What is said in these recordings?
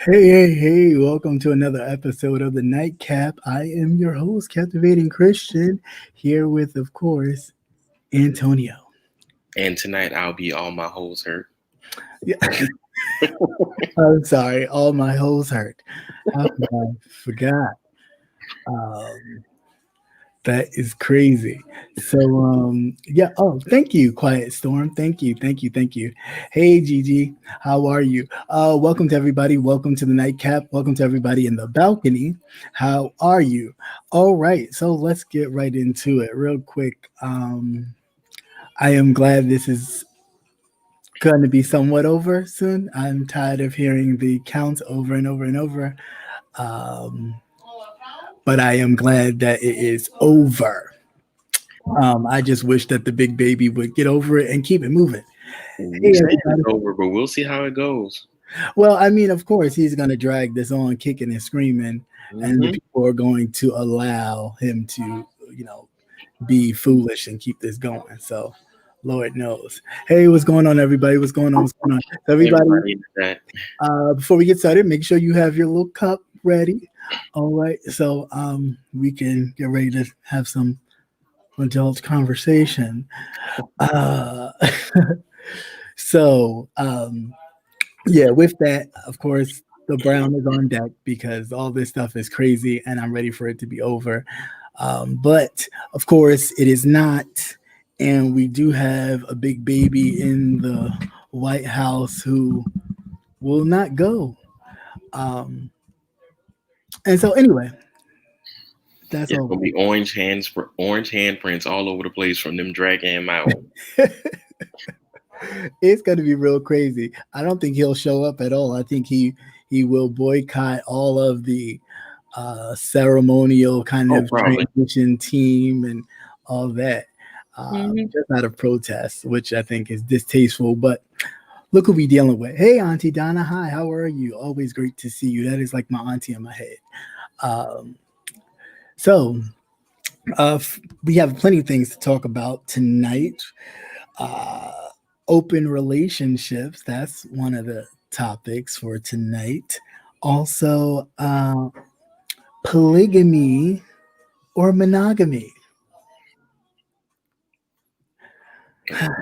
Hey, welcome to another episode of the Nightcap. I am your host, Captivating Christian, here with, of course, Antonio. And tonight I'll be all my holes hurt. Yeah, I'm sorry, all my holes hurt. How could I forgot? Um, that is crazy. Yeah. Oh, thank you, Quiet Storm. Thank you. Hey, Gigi, how are you? Welcome to everybody. Welcome to the Nightcap. Welcome to everybody in the balcony. How are you? All right, so let's get right into it real quick. I am glad this is going to be somewhat over soon. I'm tired of hearing the counts over and over and over. Um, but I am glad that it is over. I just wish that the big baby would get over it and keep it moving. You Hey, say it's everybody. over, but we'll see how it goes. Well, I mean, of course, he's going to drag this on, kicking and screaming, and the Hmm. people are going to allow him to, you know, be foolish and keep this going. So, Lord knows. Hey, what's going on, everybody? What's going on? What's going on? So everybody, Everybody into that. before we get started, make sure you have your little cup ready. All right, so we can get ready to have some adult conversation. Uh, so, yeah, with that, of course, the brown is on deck because all this stuff is crazy and I'm ready for it to be over. But of course, it is not. And we do have a big baby in the White House who will not go. Um, and so, anyway, that's It's all. gonna be orange handprints all over the place from them dragging him out. It's going to be real crazy. I don't think he'll show up at all. I think he will boycott all of the ceremonial kind Oh, of probably. transition team and all that, Hmm. just out of protest, which I think is distasteful. But look who we dealing with. Hey, Auntie Donna. Hi, how are you? Always great to see you. That is like my auntie in my head. Um, so we have plenty of things to talk about tonight. Uh, Open relationships. That's one of the topics for tonight. Also, polygamy or monogamy.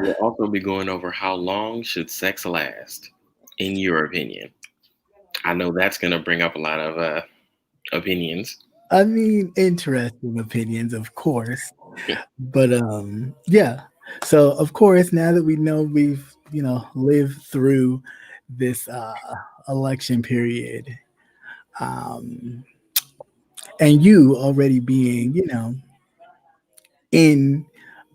We'll also be going over how long should sex last, in your opinion. I know that's gonna bring up a lot of opinions. I mean, interesting opinions, of course, but yeah. So, of course, now that we know we've lived through this election period, um, and you already being in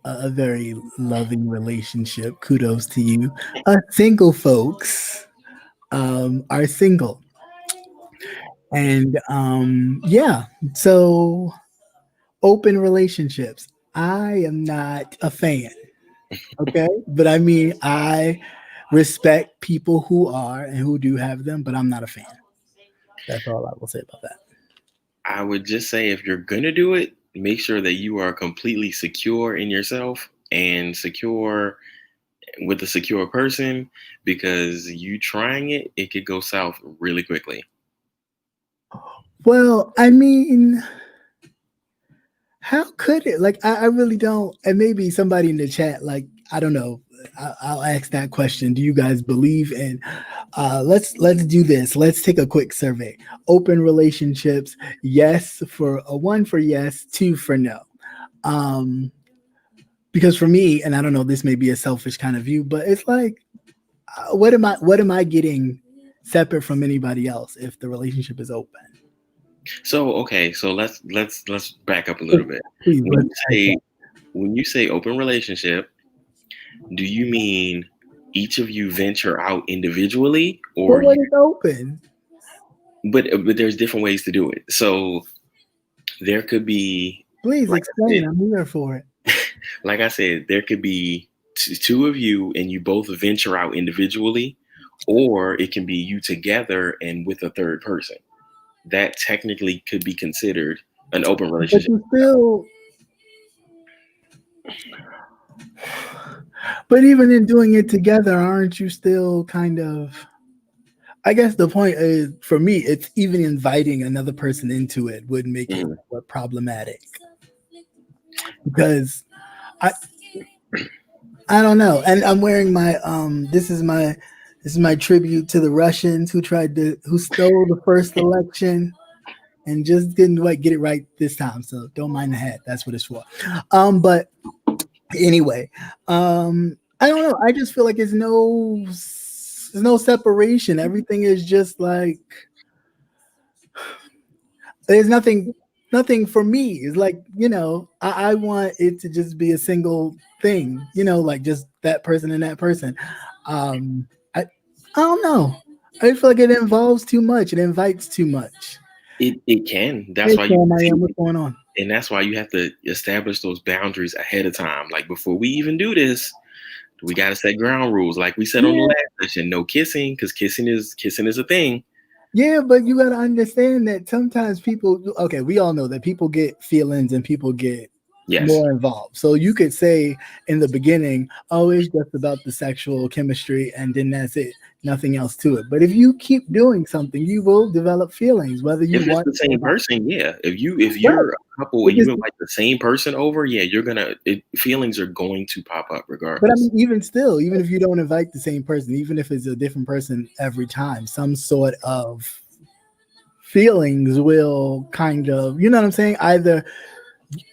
a very loving relationship, kudos to you. Single folks are single, and yeah. So open relationships. I am not a fan. Okay. But I mean, I respect people who are and who do have them, but I'm not a fan. That's all I will say about that. I would just say if you're gonna do it, make sure that you are completely secure in yourself and secure with a secure person, because you trying it could go south really quickly. Well, I mean, how could it? Like, I really don't. And maybe somebody in the chat, like, I don't know. I'll ask that question. Do you guys believe in? Let's do this. Let's take a quick survey. Open relationships. Yes for a one for yes, two for no. Um, because for me, and I don't know, this may be a selfish kind of view, but it's like, what am I getting separate from anybody else if the relationship is open? So okay, so let's back up a little bit. Please, When let's. you say when you say open relationship, do you mean each of you venture out individually, But or what you? is open? But there's different ways to do it. So there could be, Please like I explain. said, I'm here for it. there could be two of you and you both venture out individually, or it can be you together and with a third person. That technically could be considered an open But relationship. you still, but even in doing it together, aren't you still kind of? I guess the point is, for me, it's even inviting another person into it would make it Mhm. problematic, because I I don't know. And I'm wearing my this is my tribute to the Russians who stole the first election and just didn't like get it right this time. So don't mind the hat. That's what it's for. But anyway, I don't know. I just feel like there's no separation. Everything is just like there's nothing for me. It's like, I want it to just be a single thing, like just that person and that person. I don't know. I feel like it involves too much. It invites too much. It can. Hey That's why you Sam, I see, am. What's going on? and that's why you have to establish those boundaries ahead of time. Like before we even do this, we got to set ground rules. Like we said on the Yeah, last session, no kissing, because kissing is a thing. yeah, but you gotta understand that sometimes people. Okay, we all know that people get feelings and people get Yes, more involved. So you could say in the beginning, oh, it's just about the sexual chemistry, and then that's it, nothing else to it. But if you keep doing something, you will develop feelings, whether you if it's want the to or same not. person, yeah. If Right. you're a couple If and you it's, invite the same person over, yeah, feelings are going to pop up but I regardless. mean, even still, even if you don't invite the same person, even if it's a different person every time, some sort of feelings will kind of, you know what I'm saying? Either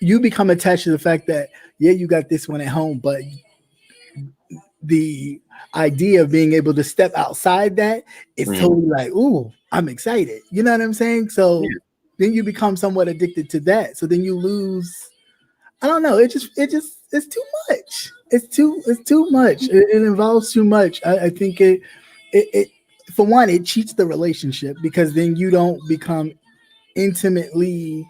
you become attached to the fact that, yeah, you got this one at home, but the idea of being able to step outside that is Mhm. totally like, ooh, I'm excited. You know what I'm saying? So Yeah. then you become somewhat addicted to that. So then you lose. I don't know. It's too much. It's too much. It involves too much. I think it for one, it cheats the relationship because then you don't become intimately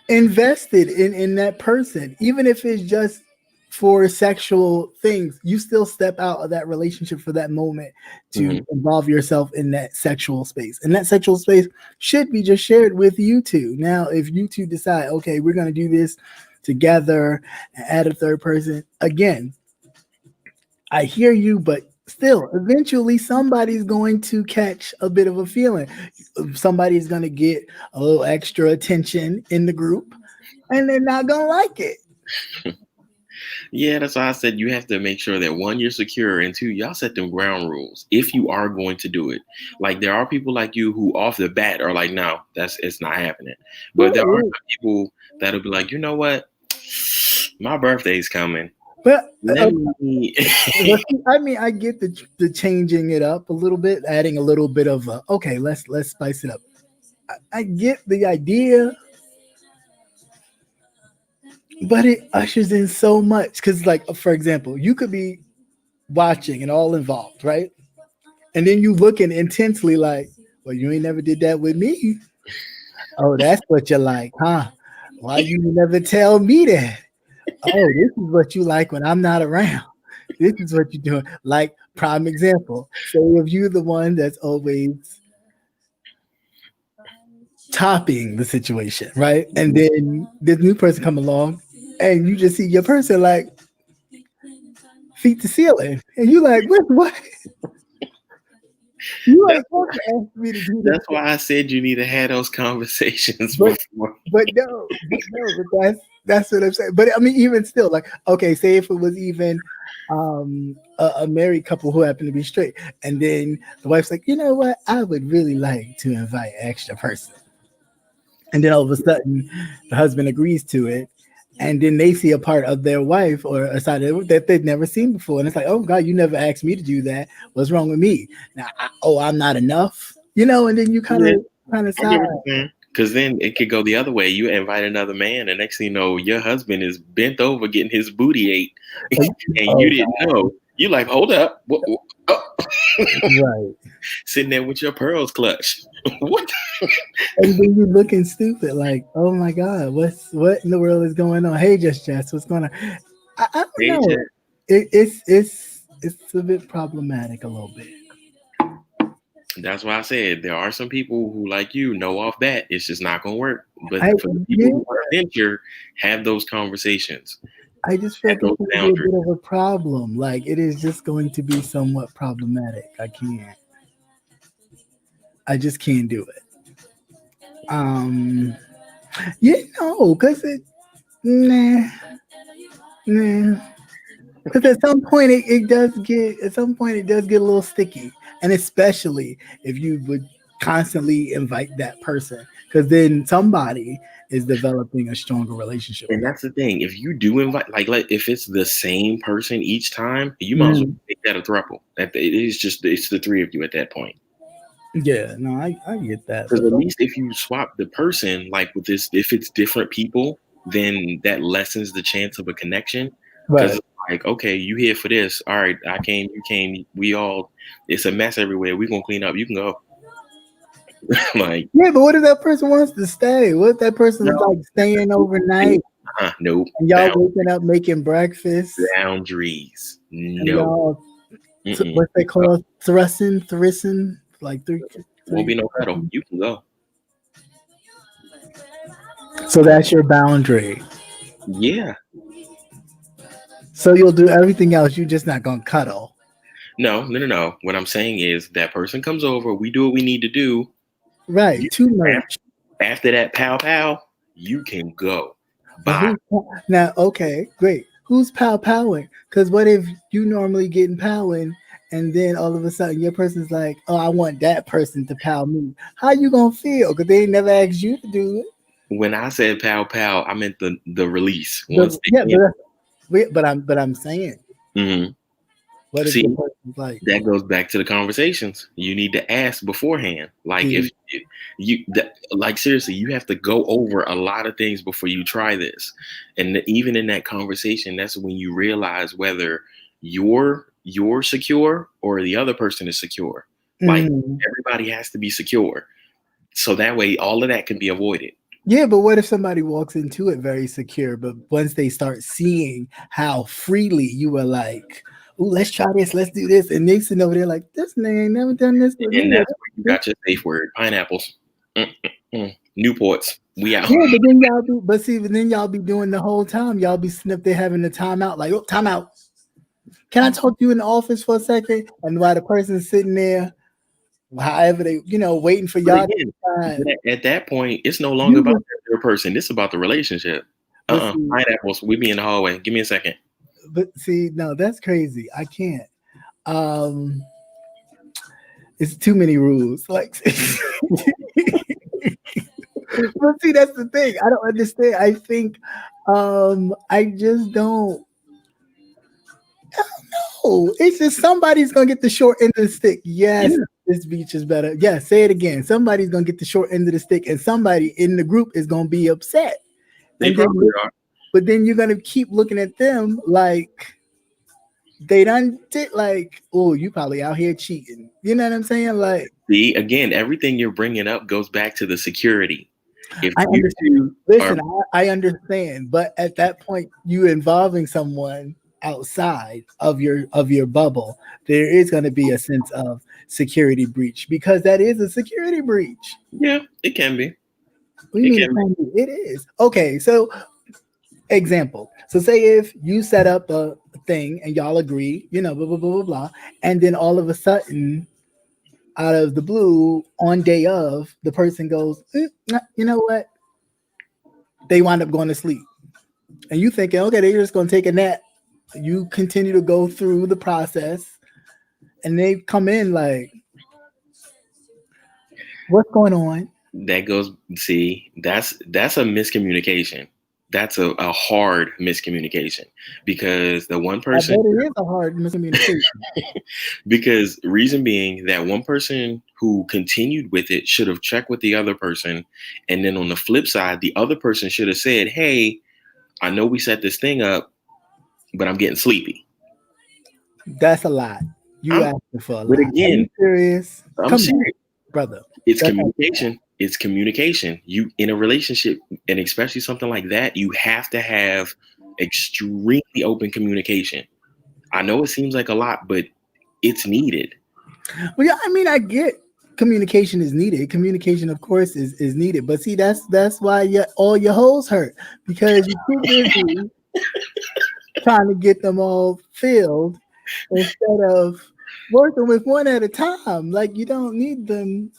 invested in that person, even if it's just for sexual things. You still step out of that relationship for that moment to Mhm. involve yourself in that sexual space, and that sexual space should be just shared with you two. Now if you two decide, okay, we're going to do this together and add a third person, again, I hear you, but still, eventually somebody's going to catch a bit of a feeling. Somebody's going to get a little extra attention in the group, and they're not going to like it. Yeah, that's why I said you have to make sure that one, you're secure, and two, y'all set them ground rules if you are going to do it. Like there are people like you who off the bat are like, no, it's not happening. But there are Right. some people that'll be like, you know what? My birthday's coming. But Let me I mean, I get the changing it up a little bit, adding a little bit of okay, let's spice it up. I get the idea, but it ushers in so much because, like, for example, you could be watching and all involved, right? And then you looking intensely like, well, you ain't never did that with me. Oh, that's what you like, huh? Why you never tell me that? Oh, this is what you like when I'm not around. This is what you're doing. Like, prime example. Say if you're the one that's always topping the situation, right? And then this new person come along and you just see your person like feet to ceiling. And you like, what? You that's ain't supposed to ask me to do that's this. why I said you need to have those conversations But before. but that's what I'm saying. But I mean, even still, like, okay, say if it was even a married couple who happened to be straight, and then the wife's like, you know what, I would really like to invite an extra person, and then all of a sudden the husband agrees to it, and then they see a part of their wife or a side of that they've never seen before, and it's like, oh God, you never asked me to do that. What's wrong with me now? I'm not enough, and then you Yeah, kind of I get side. what you're saying. Because then it could go the other way. You invite another man, and next thing you know, your husband is bent over getting his booty ate, and you Oh didn't know. You like, hold up, oh. right. Sitting there with your pearls clutched. What? And then you looking stupid, like, oh my God, what in the world is going on? Hey, just Jess, what's going on? I don't Hey, know. Jen. It's a bit problematic a little bit. That's why I said there are some people who, like you, know off bat it's just not gonna work. But I for the people yeah, who want to venture, have those conversations. I just feel That like it's goes going to be a boundaries. bit of a problem. Like it is just going to be somewhat problematic. I can't. I just can't do it. Um, because nah, nah. Because at some point it does get a little sticky, and especially if you would constantly invite that person, because then somebody is developing a stronger relationship with And that. that's the thing. If you do invite, like if it's the same person each time, you might as well Mhm. make that a throuple. It is just it's the three of you at that point. Yeah, no, I get that, Because but at least if you swap the person, like with this, if it's different people, then that lessens the chance of a connection. Because right. it's like, okay, you here for this? All right, I came, you came. We all, it's a mess everywhere. We gonna clean up. You can go. Like, Yeah, but what if that person wants to stay? What if that person's no, like staying overnight nope. and y'all waking up making breakfast Boundaries. and No. y'all Mm-mm. what they call thrissing, like Won't three. be no cuddle. You can go. So that's your boundary. Yeah. So you'll do everything else. You're just not gonna cuddle. No. What I'm saying is that person comes over. We do what we need to do. Right. You, Too much. after that, pow pow, you can go. But Bye. who's now? Okay, great. Who's powing? Because what if you normally getting powing, and then all of a sudden your person's like, "Oh, I want that person to pow me." How you gonna feel? Because they ain't never asked you to do it. When I said pow pow, I meant the release. The, Once yeah, they but I'm saying, hmm what if your see, person's like, that goes back to the conversations. You need to ask beforehand. Like see, if like seriously, you have to go over a lot of things before you try this. And even in that conversation, that's when you realize whether you're secure or the other person is secure. Like mhm. everybody has to be secure. So that way all of that can be avoided. Yeah, but what if somebody walks into it very secure, but once they start seeing how freely you were like, "Ooh, let's try this, let's do this," and they sit over there like, "This nigga ain't never done this with And me." that's where you got your safe word. Pineapples. Mm-mm-mm. Newports. We out. Yeah, but then y'all be doing the whole time. Y'all be sitting up there having the timeout, like, "Oh, timeout. Can I talk to you in the office for a second?" And while the person's sitting there, however they, waiting for But y'all to again, decide, at that point, it's no longer you about just, that other person. It's about the relationship. but see, Pineapples. We be in the hallway. Give me a second. no, that's crazy. I can't. Um, it's too many rules. Like, but see, that's the thing. I don't understand. I think, I just don't. Oh, it's just somebody's gonna get the short end of the stick. Yes, Yeah, this beach is better. Yeah, say it again. Somebody's gonna get the short end of the stick, and somebody in the group is gonna be upset. they And then, probably are. but then you're gonna keep looking at them like they done did. Like, oh, you probably out here cheating. You know what I'm saying? Like, See, again, everything you're bringing up goes back to the security. If I you understand. two are, Listen, I understand, but at that point, you involving someone outside of your bubble, there is going to be a sense of security breach because that is a security breach. yeah, it can be. What do you It mean it can be. can be? It is. Okay, so example. So say if you set up a thing and y'all agree, blah blah blah blah blah, and then all of a sudden, out of the blue, on day of, the person goes, you know what? They wind up going to sleep. And you thinking, okay, they're just gonna take a nap. You continue to go through the process, and they come in like, "What's going on?" That goes. See, that's a miscommunication. That's a hard miscommunication because the one I person bet it is a hard miscommunication. because reason being that one person who continued with it should have checked with the other person, and then on the flip side the other person should have said, hey, I know we set this thing up, but I'm getting sleepy. That's a lot. You I'm asking for a but lot. Are you again, serious? I'm Come on, serious. brother. It's That's communication. It's communication. You in a relationship, and especially something like that, you have to have extremely open communication. I know it seems like a lot, but it's needed. well, yeah. I mean, I get communication is needed. Communication, of course, is needed. But see, that's why all your hoes hurt because you're too busy. trying to get them all filled instead of working with one at a time. Like you don't need them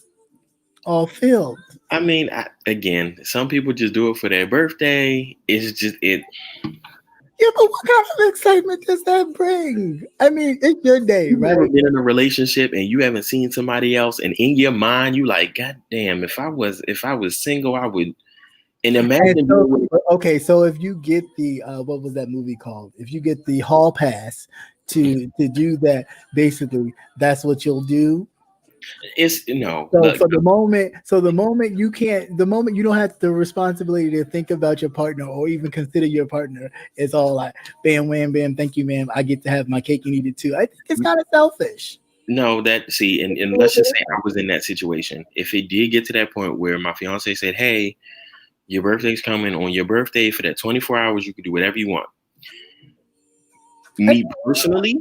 all filled. I mean, again, some people just do it for their birthday. It's just it. Yeah, but what kind of excitement does that bring? I mean, it's your day, You've never right? been in a relationship and you haven't seen somebody else, and in your mind, you like, God damn, if I was single, I would. And And imagine so, being with. okay, so if you get the what was that movie called? If you get the hall pass to do that, basically, that's what you'll do. It's no, So look, for the moment you can't, the moment you don't have the responsibility to think about your partner or even consider your partner, it's all like, bam, wham, bam, thank you, ma'am. I get to have my cake and eat it too. I think it's kind of selfish. no, that see, and let's just say I was in that situation. If it did get to that point where my fiance said, "Hey, your birthday's coming on your birthday for that 24 hours, you can do whatever you want." Me personally,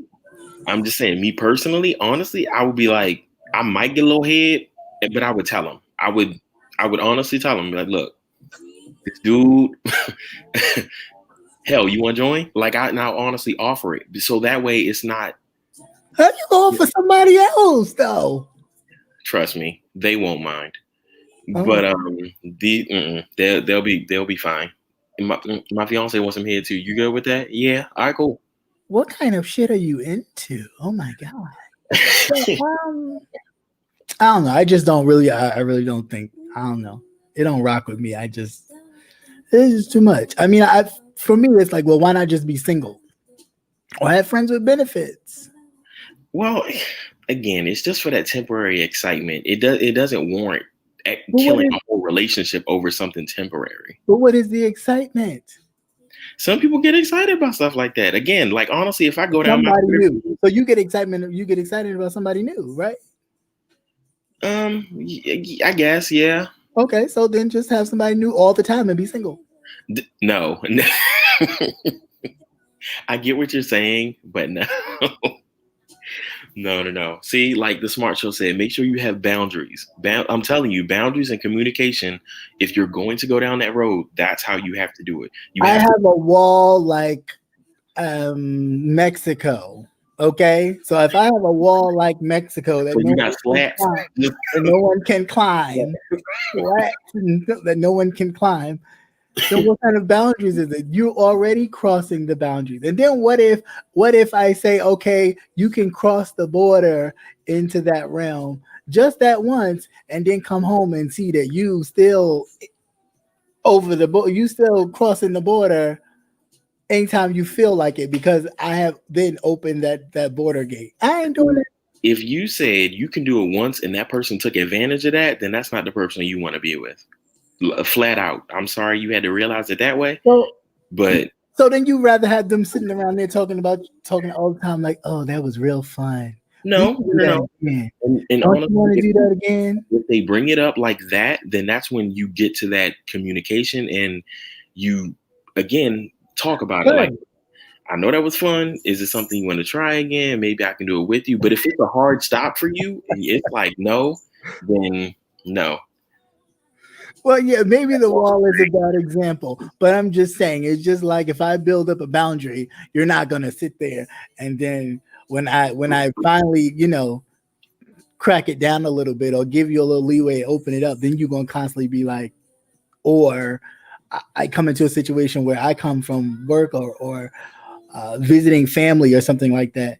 I'm just saying, me personally, honestly, I would be like, I might get a little head, but I would tell him. I would honestly tell him, like, look, this dude, hell, you want to join? Like, I now honestly offer it, so that way it's not. How you going for somebody else though? Trust me, they won't mind. Oh, But they'll be fine. And my fiance wants some head too. You good with that? Yeah. All right, cool. what kind of shit are you into? Oh my god. So, I don't know. I just don't really. I really don't think. I don't know. It don't rock with me. I just it's just too much. I mean, I for me it's like, well, why not just be single or have friends with benefits? Well, again, it's just for that temporary excitement. It doesn't warrant But what killing is a whole relationship over something temporary. but what is the excitement? Some people get excited about stuff like that. Again, like honestly, if I go down my Somebody Twitter new. feed, So you get excitement. You get excited about somebody new, right? I guess, yeah. Okay, so then just have somebody new all the time and be single. No, I get what you're saying, but no. No. See, like the smart show said, make sure you have boundaries. I'm telling you, boundaries and communication. If you're going to go down that road, that's how you have to do it. You I have to. have a wall like Mexico. Okay, so if I have a wall like Mexico So you got slats. that no one can climb, that no one can climb, then what kind of boundaries is it? You're already crossing the boundaries. And then what if I say, okay, you can cross the border into that realm just that once, and then come home and see that you still over the border, you still crossing the border anytime you feel like it because I have then opened that border gate. I ain't doing it. If you said you can do it once and that person took advantage of that, then that's not the person you want to be with. Flat out. I'm sorry you had to realize it that way, So but so then you rather have them sitting around there talking all the time like, oh, that was real fun. We no, can do no, that no. again. And Don't you want honestly, to do that again? if they bring it up like that, then that's when you get to that communication and you again talk about it. Like, Good. I know that was fun. Is it something you want to try again? Maybe I can do it with you. But if it's a hard stop for you and it's like no, then no. Well, yeah, maybe the wall is a bad example, but I'm just saying it's just like if I build up a boundary, you're not gonna sit there and then when I finally, crack it down a little bit or give you a little leeway, open it up, then you're gonna constantly be like, or I come into a situation where I come from work or visiting family or something like that,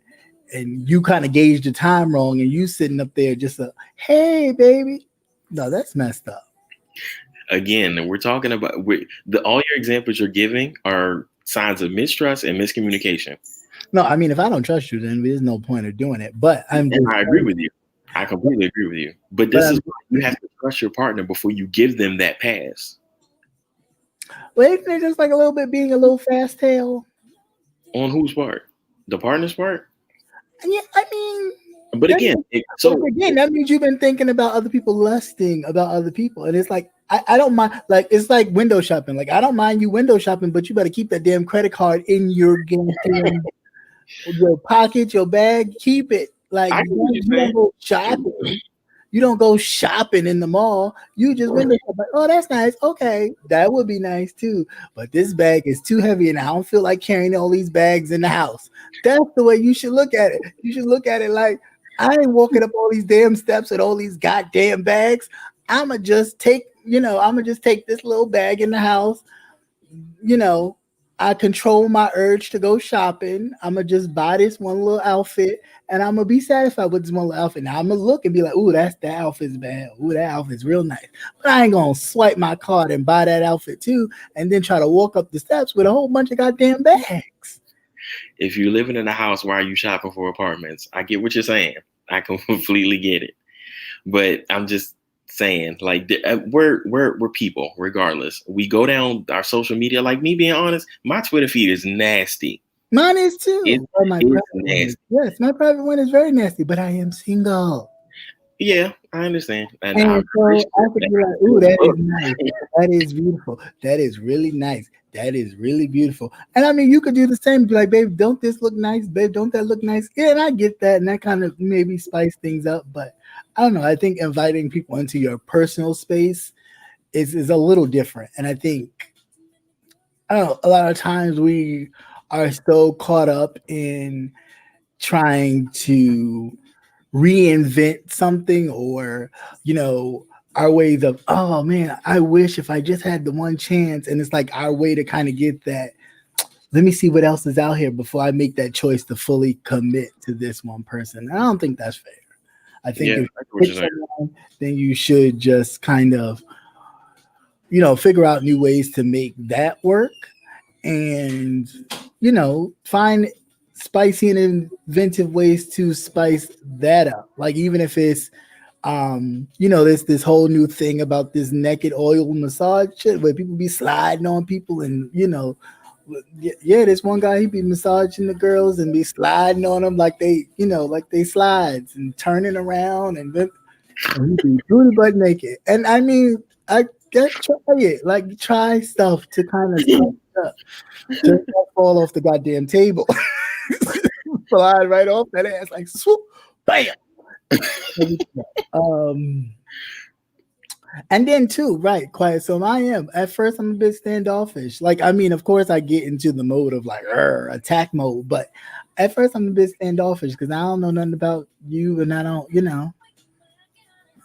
and you kind of gauge the time wrong, and you sitting up there just hey baby, no, that's messed up. Again, we're talking about all your examples you're giving are signs of mistrust and miscommunication. No, I mean if I don't trust you, then there's no point of doing it. But I'm And just I agree with you. I completely agree with you. But but this is I'm, why you have to trust your partner before you give them that pass. well, isn't it just like a little bit being a little fast tail? On whose part? The partner's part? Yeah, I mean, But that again, means, but again, that means you've been thinking about other people, lusting about other people, and it's like I don't mind. Like it's like window shopping. Like I don't mind you window shopping, but you better keep that damn credit card in your your pocket, your bag. Keep it. Like I get what you you're don't saying. go shopping. You don't go shopping in the mall. You just window shop like, oh, that's nice. Okay, that would be nice too. But this bag is too heavy, and I don't feel like carrying all these bags in the house. That's the way you should look at it. You should look at it like I ain't walking up all these damn steps with all these goddamn bags. I'ma just take, I'ma just take this little bag in the house. You know, I control my urge to go shopping. I'm gonna just buy this one little outfit, and I'm gonna be satisfied with this one little outfit. Now I'm gonna look and be like, "Ooh, that outfit's bad. Ooh, that outfit's real nice." But I ain't gonna swipe my card and buy that outfit too, and then try to walk up the steps with a whole bunch of goddamn bags. If you're living in a house, why are you shopping for apartments? I get what you're saying. I completely get it. But I'm just saying, like, we're people, regardless. We go down our social media. Like, me being honest, my Twitter feed is nasty. Mine is too. My it's private nasty. one is, yes, my private one is very nasty, but I am single. Yeah, I understand. And so I could be like, ooh, that is nice. That is beautiful. That is really nice. That is really beautiful. And I mean, you could do the same. Be like, babe, don't this look nice? Babe, don't that look nice? Yeah, and I get that. And that kind of maybe spice things up. But I don't know. I think inviting people into your personal space is a little different. And I think, I don't know, a lot of times we are so caught up in trying to reinvent something, or our ways of, oh man, I wish if I just had the one chance. And it's like our way to kind of get that, let me see what else is out here before I make that choice to fully commit to this one person. I don't think that's fair. I think if you pick someone, then you should just kind of figure out new ways to make that work, and find spicy and inventive ways to spice that up. Like, even if it's this whole new thing about this naked oil massage shit where people be sliding on people, and this one guy, he be massaging the girls and be sliding on them like they slides and turning around, and then he be booty butt naked. And I mean, I guess try it, like try stuff to kind of spice up, to not fall off the goddamn table. Slide right off that ass, like swoop, bam. And then too, right, quiet. So I am at first, I'm a bit standoffish. Like, I mean, of course, I get into the mode of like attack mode, but at first I'm a bit standoffish because I don't know nothing about you, and I don't know.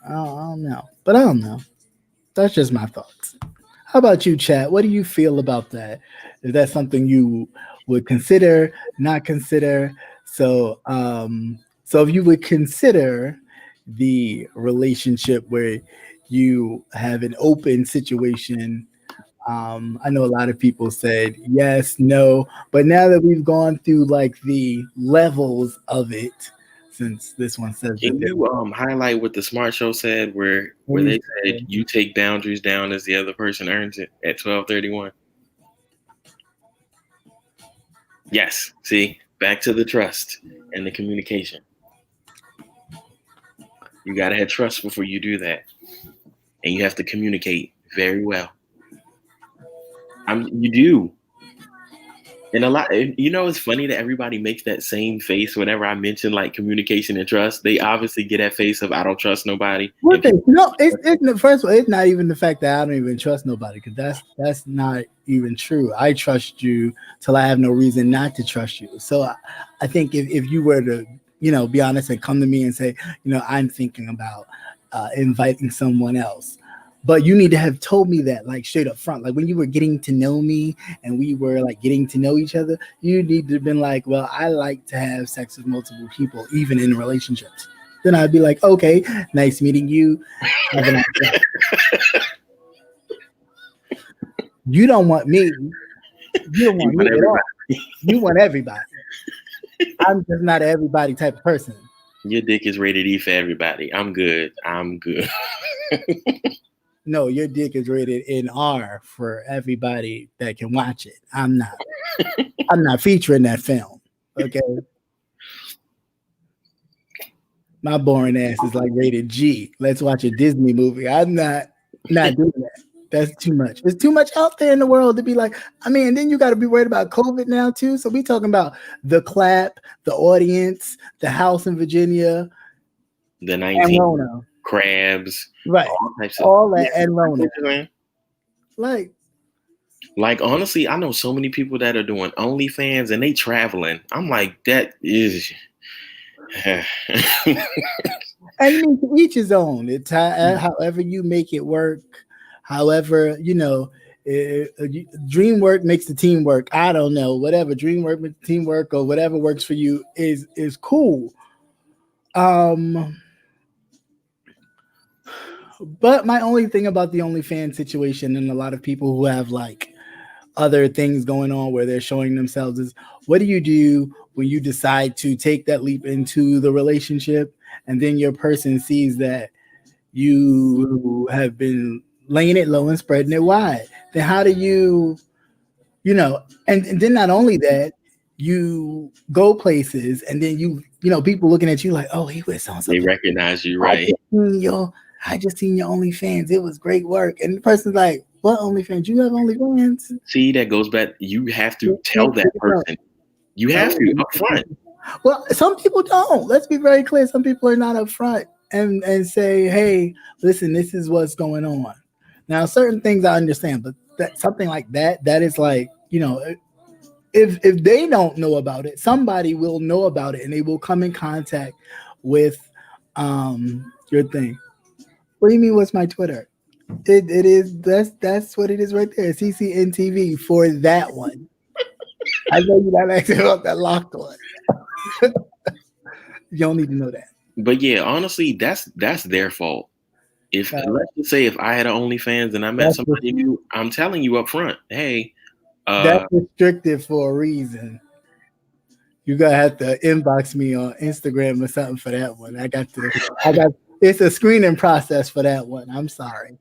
I don't know, but I don't know. That's just my thoughts. How about you, chat? What do you feel about that? Is that something you would consider, not consider? So, so if you would consider the relationship where you have an open situation, I know a lot of people said yes, no, but now that we've gone through like the levels of it, since this one says, can you highlight what the Smart Show said, where they said you take boundaries down as the other person earns it at 12:31? Yes. See, back to the trust and the communication. You gotta have trust before you do that, and you have to communicate very well. You do. And it's funny that everybody makes that same face whenever I mention like communication and trust. They obviously get that face of I don't trust nobody. No, it's first of all, it's not even the fact that I don't even trust nobody, because that's not even true. I trust you till I have no reason not to trust you. So I think if you were to be honest and come to me and say, I'm thinking about inviting someone else, but you need to have told me that like straight up front, like when you were getting to know me and we were like getting to know each other, you need to have been like, well, I like to have sex with multiple people, even in relationships. Then I'd be like, okay, nice meeting you. You don't want me. You don't want me at all. You want everybody. I'm just not an everybody type of person. Your dick is rated E for everybody. I'm good. No, your dick is rated in R for everybody that can watch it. I'm not. I'm not featuring that film. Okay. My boring ass is like rated G. Let's watch a Disney movie. I'm not doing that. That's too much. There's too much out there in the world to be like, I mean, and then you got to be worried about COVID now too. So we talking about the clap, the audience, the house in Virginia, the 19. crabs, Right. all types of. All Yeah, that and I get loner. what you're saying. Like, Like honestly, I know so many people that are doing OnlyFans and they traveling. I'm like, that is. and you mean to each his own. It's however you make it work, however, dream work makes the team work. I don't know, whatever dream work makes the team work or whatever works for you is cool. Um, but my only thing about the OnlyFans situation and a lot of people who have like other things going on where they're showing themselves is what do you do when you decide to take that leap into the relationship and then your person sees that you have been laying it low and spreading it wide? Then how do and then not only that, you go places and then people looking at you like, oh, he was on They something. recognize you, I right? just seen your I just seen your OnlyFans. It was great work. And the person's like, what OnlyFans? You have OnlyFans? See, that goes back. You have to You tell can't that pick it up. person. You have to up front. Well, some people don't. Let's be very clear. Some people are not upfront and say, "Hey, listen, this is what's going on." Now, certain things I understand, but that something like that is like, if they don't know about it, somebody will know about it, and they will come in contact with your thing. What do you mean? What's my Twitter? It is that's what it is right there. CCNTV for that one. I know you're not asking about that locked one. You don't need to know that. But yeah, honestly, that's their fault. If Uh, let's just say if I had an OnlyFans and I met that's somebody new, I'm telling you up front, hey, that's restricted for a reason. You gotta have to inbox me on Instagram or something for that one. I got. It's a screening process for that one. I'm sorry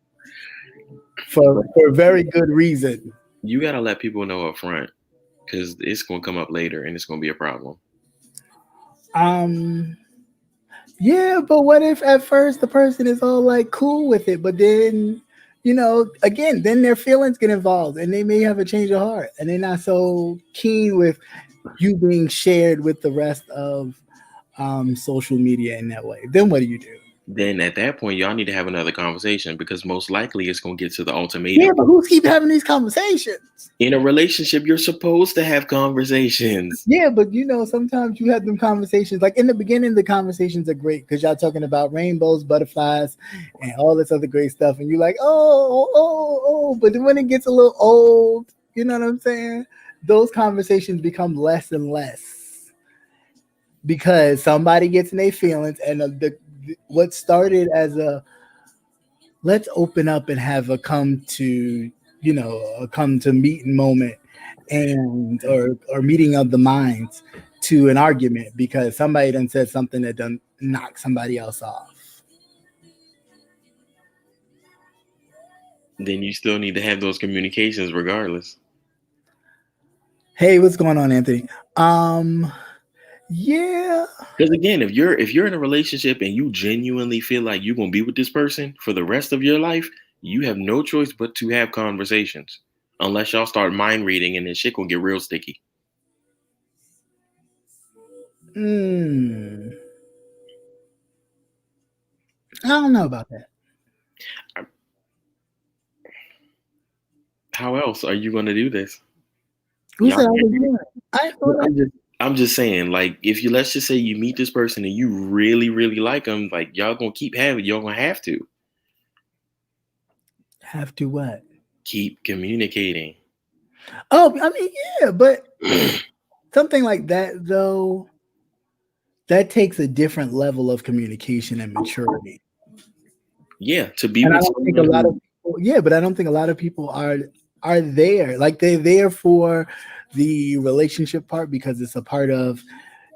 for a very good reason. you gotta let people know up front because it's gonna come up later and it's gonna be a problem. Um, yeah, but what if at first the person is all like cool with it, but then again, then their feelings get involved and they may have a change of heart and they're not so keen with you being shared with the rest of social media in that way. Then what do you do? Then at that point, y'all need to have another conversation because most likely it's gonna get to the Yeah, ultimatum. but who's keep having these conversations? In a relationship, you're supposed to have conversations. Yeah, but sometimes you have them conversations. Like in the beginning, the conversations are great because y'all talking about rainbows, butterflies, and all this other great stuff. And you're like, oh. But then when it gets a little old, you know what I'm saying? Those conversations become less and less because somebody gets in their feelings, and what started as a let's open up and have a come to meeting moment and or meeting of the minds to an argument because somebody done said something that done knock somebody else off. Then you still need to have those communications regardless. Hey, what's going on, Anthony? Yeah. Because again, if you're in a relationship and you genuinely feel like you're gonna be with this person for the rest of your life, you have no choice but to have conversations. Unless y'all start mind reading and then shit gonna get real sticky. I don't know about that. How else are you gonna do this? Who Y'all said I was can't. doing it? I thought I I'm just saying, like, if you let's just say you meet this person and you really, really like them, like y'all gonna keep having, y'all gonna have to have to what? keep communicating. Oh, I mean, yeah, but something like that though, that takes a different level of communication and maturity. Yeah, to be And I with don't think a someone lot of who, people, yeah, but I don't think a lot of people are there. Like they're there for the relationship part because it's a part of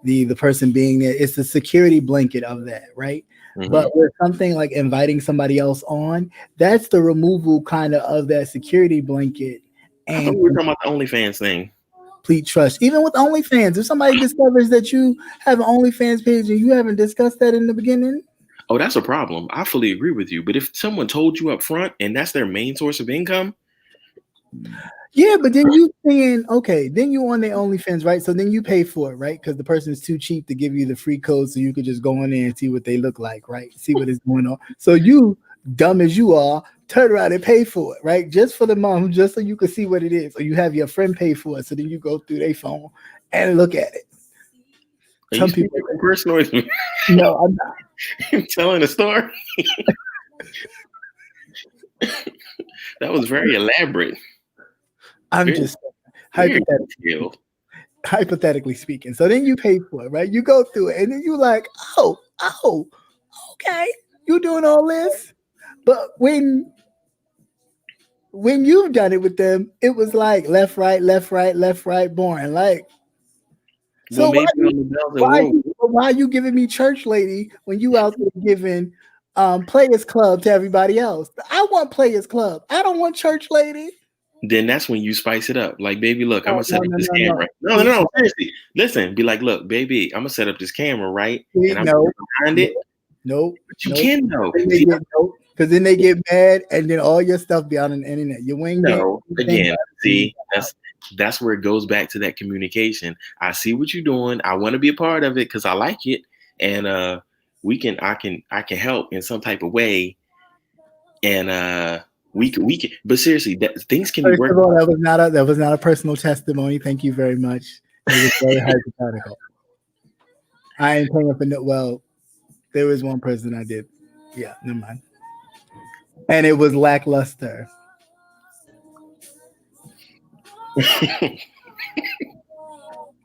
the person being there. It's the security blanket of that, right? Mhm. But with something like inviting somebody else on, that's the removal kind of that security blanket I thought and we were talking about the OnlyFans thing. complete trust. Even with OnlyFans, if somebody discovers that you have an OnlyFans page and you haven't discussed that in the beginning, Oh, that's a problem. I fully agree with you. But if someone told you up front and that's their main source of income, Yeah, but then you saying, okay, then you on their OnlyFans, right? So then you pay for it, right? Because the person is too cheap to give you the free code, so you could just go in there and see what they look like, right? See what is going on. So you, dumb as you are, turn around and pay for it, right? Just for the month, just so you can see what it is. Or you have your friend pay for it, so then you go through their phone and look at it. Are you Some people, speaking from personal experience? no, I'm not. Telling a story? That was very elaborate. I'm Very, just very hypothetically, detailed. hypothetically speaking. So then you pay for it, right? You go through it, and then you like, oh, okay, you doing all this, but when you've done it with them, it was like left, right, left, right, left, right, boring. Like, Well, so maybe on the bells and wolves. why are you giving me church lady when you out there giving Players Club to everybody else? I want Players Club. I don't want church lady. Then that's when you spice it up. Like, baby, look, I'm No, gonna no, set up no, this no, camera. no. No, seriously. Listen, be like, look, baby, I'm gonna set up this camera, right? And I'm No, behind it. no, But you no. can though. Then they See, get no, because then they get mad, and then all your stuff be on the internet. Your wing game. no, again, see, that's where it goes back to that communication. I see what you're doing. I want to be a part of it because I like it, and I can help in some type of way, and we can. But seriously, that things can be First worked of all, out. that was not a personal testimony. Thank you very much. It was very hypothetical. I ain't paying for no. Well, there was one person I did. Yeah, never mind. And it was lackluster.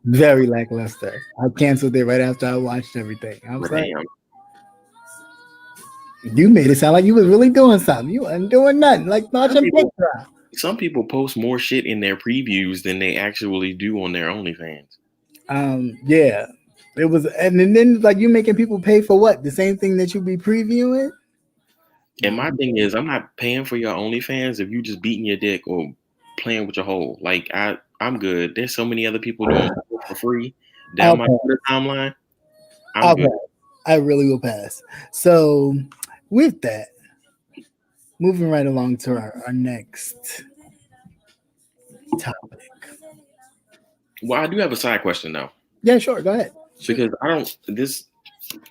Very lackluster. I canceled it right after I watched everything. I was like, Damn. you made it sound like you was really doing something. You wasn't doing nothing. Like Some watching people, picture. some people post more shit in their previews than they actually do on their OnlyFans. Yeah. It was, and then like you making people pay for what? The same thing that you be previewing? And my thing is, I'm not paying for your OnlyFans if you just beating your dick or playing with your hole. Like I'm good. There's so many other people doing it for free down my Twitter timeline. I'm good. I really will pass. So with that, moving right along to our next topic. Well, I do have a side question though. Yeah, sure. Go ahead. Because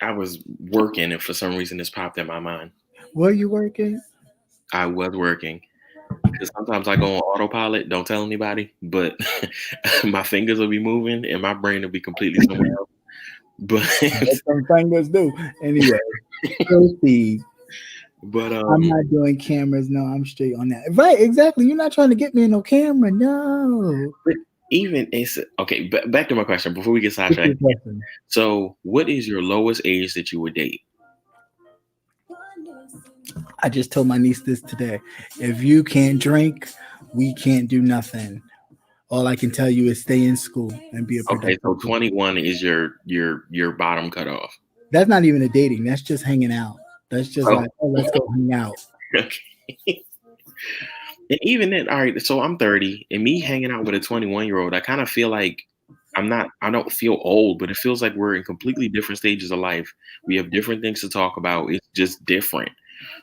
I was working and for some reason this popped in my mind. Were you working? I was working. Because sometimes I go on autopilot, don't tell anybody, but my fingers will be moving and my brain will be completely somewhere else. But What some fingers do. Anyway, proceed. But I'm not doing cameras. No, I'm straight on that. Right, exactly. You're not trying to get me in no camera. No. But even it's okay. Back to my question before we get sidetracked. So, what is your lowest age that you would date? I just told my niece this today. If you can't drink, we can't do nothing. All I can tell you is stay in school and be a productive. Okay, so 21 is your bottom cutoff. That's not even a dating. That's just hanging out. That's just like, oh, let's go hang out. Okay. And even then, all right, so I'm 30 and me hanging out with a 21-year-old, I kind of feel like I don't feel old, but it feels like we're in completely different stages of life. We have different things to talk about. It's just different.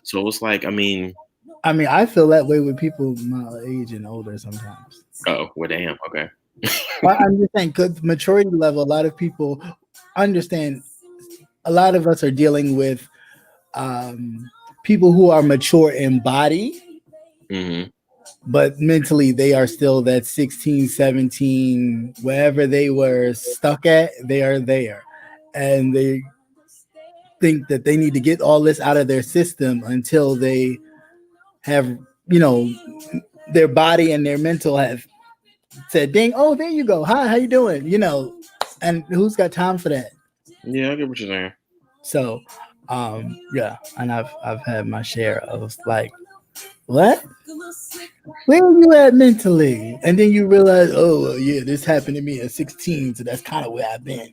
So it's like, I mean, I feel that way with people my age and older sometimes. Oh, well, damn. Okay. Well, I'm just saying, because maturity level, a lot of people understand. A lot of us are dealing with people who are mature in body, but mentally they are still that 16, 17, wherever they were stuck at, they are there. And they think that they need to get all this out of their system until they have, their body and their mental have said, ding, oh, there you go. Hi, how you doing? And who's got time for that? Yeah, I get what you're saying. So, yeah, and I've had my share of like, what? Where are you at mentally? And then you realize, oh, well, yeah, this happened to me at 16, so that's kind of where I've been.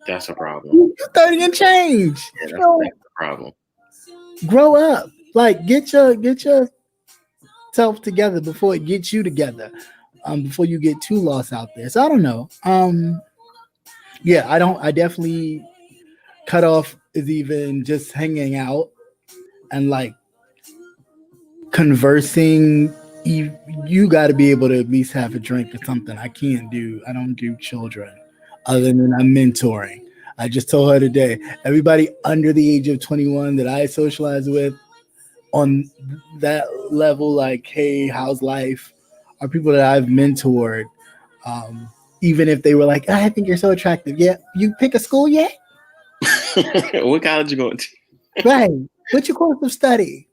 That's a problem. You're 30 and change. Yeah, that's a problem. Grow up. Like, get yourself together before it gets you together. Before you get too lost out there. So I don't know. Yeah, I definitely cut off is even just hanging out and like conversing you got to be able to at least have a drink or something. I don't do children other than I'm mentoring. I just told her today, everybody under the age of 21 that I socialize with on that level, like, hey, how's life, are people that I've mentored. Um, Even if they were like, I think you're so attractive. Yeah, you pick a school yet? What college you going to? Right. What's your course of study?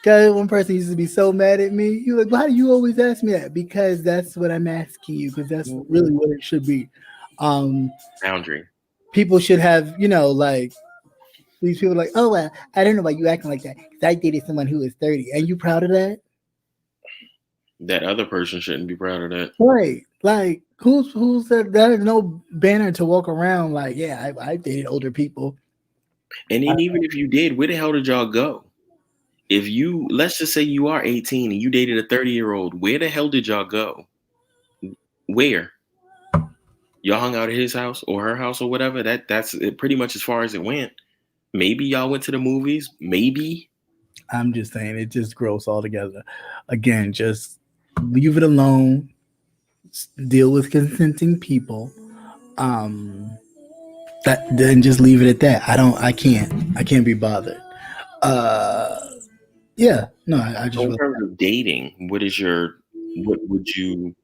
Because one person used to be so mad at me. He was like, why do you always ask me that? Because that's what I'm asking you, because that's really what it should be. Um, Boundary. People should have, like, these people like, oh, well, I don't know why you acting like that. Because I dated someone who was 30. Are you proud of that? That other person shouldn't be proud of that. Right. Like, who's that? That is no banner to walk around like, yeah, I dated older people. And then even if you did, where the hell did y'all go? If you, let's just say you are 18 and you dated a 30-year-old, where the hell did y'all go? Where? Y'all hung out at his house or her house or whatever. That's it, pretty much as far as it went. Maybe y'all went to the movies. Maybe. I'm just saying, it just gross altogether. Again, just leave it alone. Deal with consenting people. Um, that then just leave it at that. I can't be bothered. Uh, yeah, no, I So just in really. terms of dating, what would you?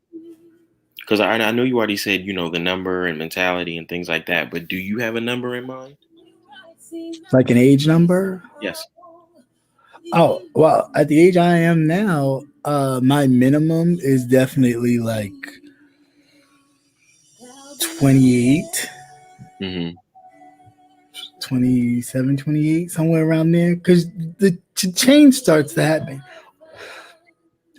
Because I know you already said the number and mentality and things like that, but do you have a number in mind? Like an age number. Yes. Oh, well, at the age I am now, my minimum is definitely like 28, Mm-hmm. 27, 28, somewhere around there. Because the change starts to happen.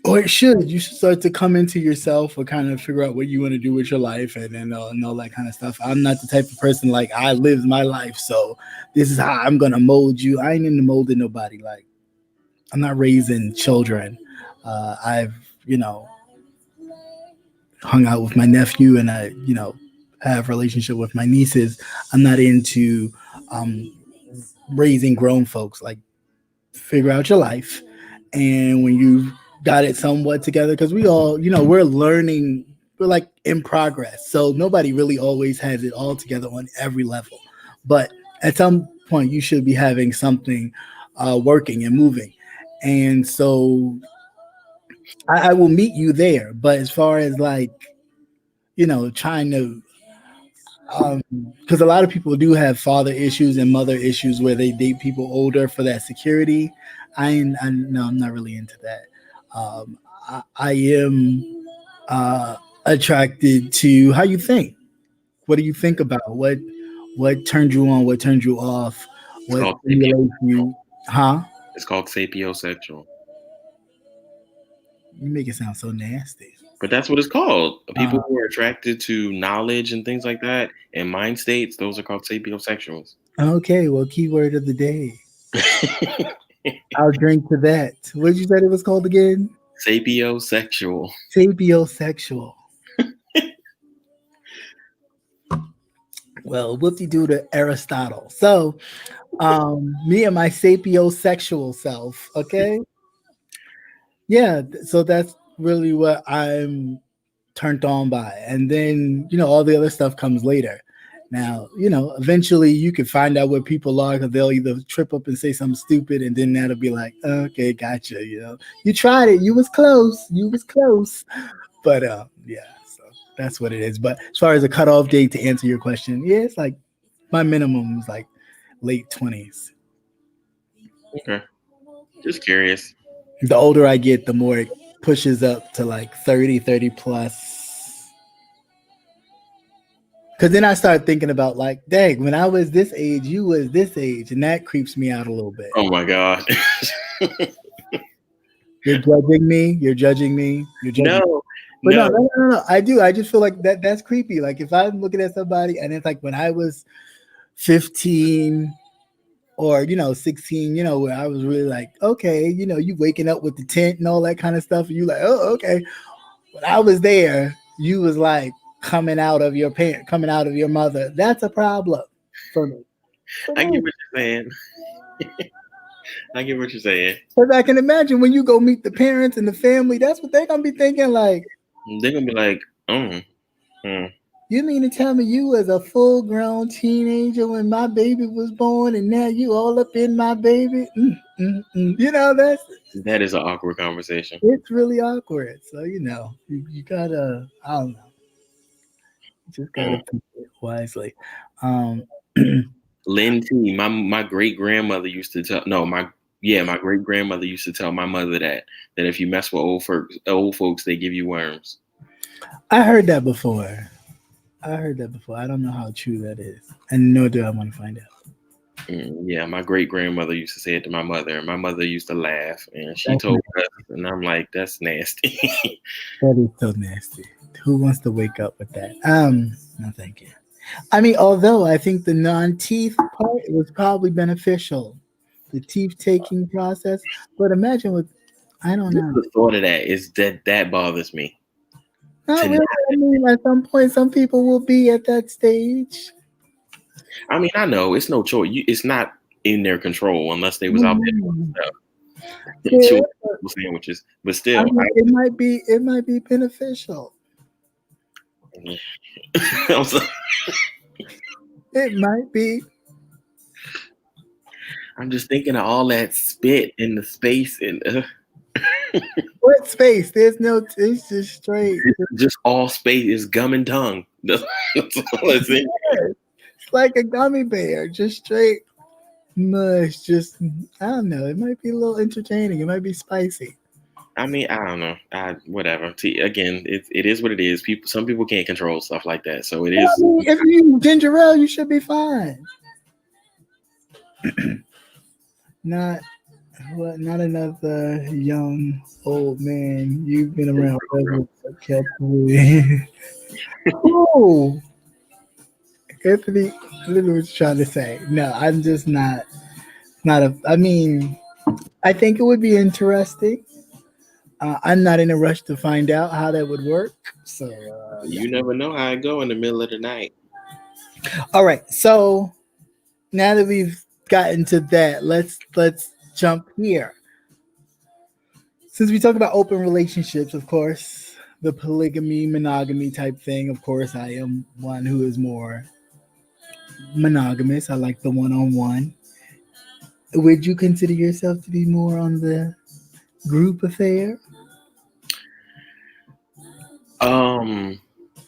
Or it should. You should start to come into yourself or kind of figure out what you want to do with your life and all that kind of stuff. I'm not the type of person like, I lived my life, so this is how I'm going to mold you. I ain't into molding nobody. Like, I'm not raising children. I've, hung out with my nephew and I, have a relationship with my nieces. I'm not into um, raising grown folks. Like, figure out your life, and when you've got it somewhat together, because we all, we're learning. We're like in progress, so nobody really always has it all together on every level. But at some point, you should be having something working and moving, and so I will meet you there. But as far as like, trying to, because a lot of people do have father issues and mother issues where they date people older for that security. No, I'm not really into that. I am attracted to how you think. What do you think about? What turned you on? What turned you off? It's What called stimulates you? Huh? it's called sapiosexual. You make it sound so nasty. But that's what it's called. People Uh, who are attracted to knowledge and things like that and mind states, those are called sapiosexuals. okay, well, keyword of the day. I'll drink to that. What did you say it was called again? Sapiosexual. Sapiosexual. Well, whoop-de-doo to Aristotle. So, me and my sapiosexual self, okay? Yeah, so that's really what I'm turned on by. And then, all the other stuff comes later. Now, eventually you can find out what people are because they'll either trip up and say something stupid, and then that'll be like, okay, gotcha. You tried it. You was close. You was close. But yeah, so that's what it is. But as far as a cutoff date to answer your question, yeah, it's like my minimum is like late 20s. Okay. Just curious. The older I get, the more it pushes up to like 30, 30 plus. Because then I start thinking about like, dang, when I was this age, you was this age. And that creeps me out a little bit. Oh my God. You're judging me. You're judging me. You're judging me. No, But no, no. no, no, no. I do. I just feel like that's creepy. Like if I'm looking at somebody and it's like when I was 15 or 16, where I was really like, okay, you waking up with the tent and all that kind of stuff, and you like, oh, okay. When I was there, you was like coming out of your parent, coming out of your mother. That's a problem for me. For I get me. what you're saying. I get what you're saying. Because I can imagine when you go meet the parents and the family, that's what they're gonna be thinking. Like, They're gonna be like, oh, you mean to tell me you was a full grown teenager when my baby was born, and now you all up in my baby? You know, that is an awkward conversation. it's really awkward. So you gotta, I don't know, you just gotta Mm. pick it wisely. Um, Lynn T, my great grandmother used to tell my great grandmother used to tell my mother that if you mess with old folks, they give you worms. I heard that before. I don't know how true that is, and nor do I want to find out. Yeah, my great grandmother used to say it to my mother, and my mother used to laugh, and she That's told us, and I'm like, that's nasty. That is so nasty. Who wants to wake up with that? No, thank you. I mean, although I think the non-teeth part was probably beneficial, the teeth taking process. But imagine with, I don't Just know. the thought of that is that bothers me. Not To really. I mean, at some point, some people will be at that stage. I mean, I know it's no choice. It's not in their control unless they was out there Mhm. doing Yeah, stuff, chewing sandwiches. But I still, mean, it might be beneficial. I'm sorry. It might be. I'm just thinking of all that spit in the space and What space? There's no. It's just straight. just all space is gum and tongue. That's all it's in. It's like a gummy bear, just straight mush. Just I don't know. It might be a little entertaining. It might be spicy. I mean, I don't know. Whatever. See, again, it is what it is. Some people can't control stuff like that, so it Well, I is. mean, if you ginger ale, you should be fine. Not not another young old man. You've been around forever. Captain. Oh, Anthony, literally was trying to say. No, I'm just not. Not a. I mean, I think it would be interesting. I'm not in a rush to find out how that would work. So, yeah. You never know how it go in the middle of the night. All right. So now that we've gotten to that, let's jump here. Since we talk about open relationships, of course, the polygamy, monogamy type thing, of course, I am one who is more monogamous. I like the one on one. Would you consider yourself to be more on the group affair? Um,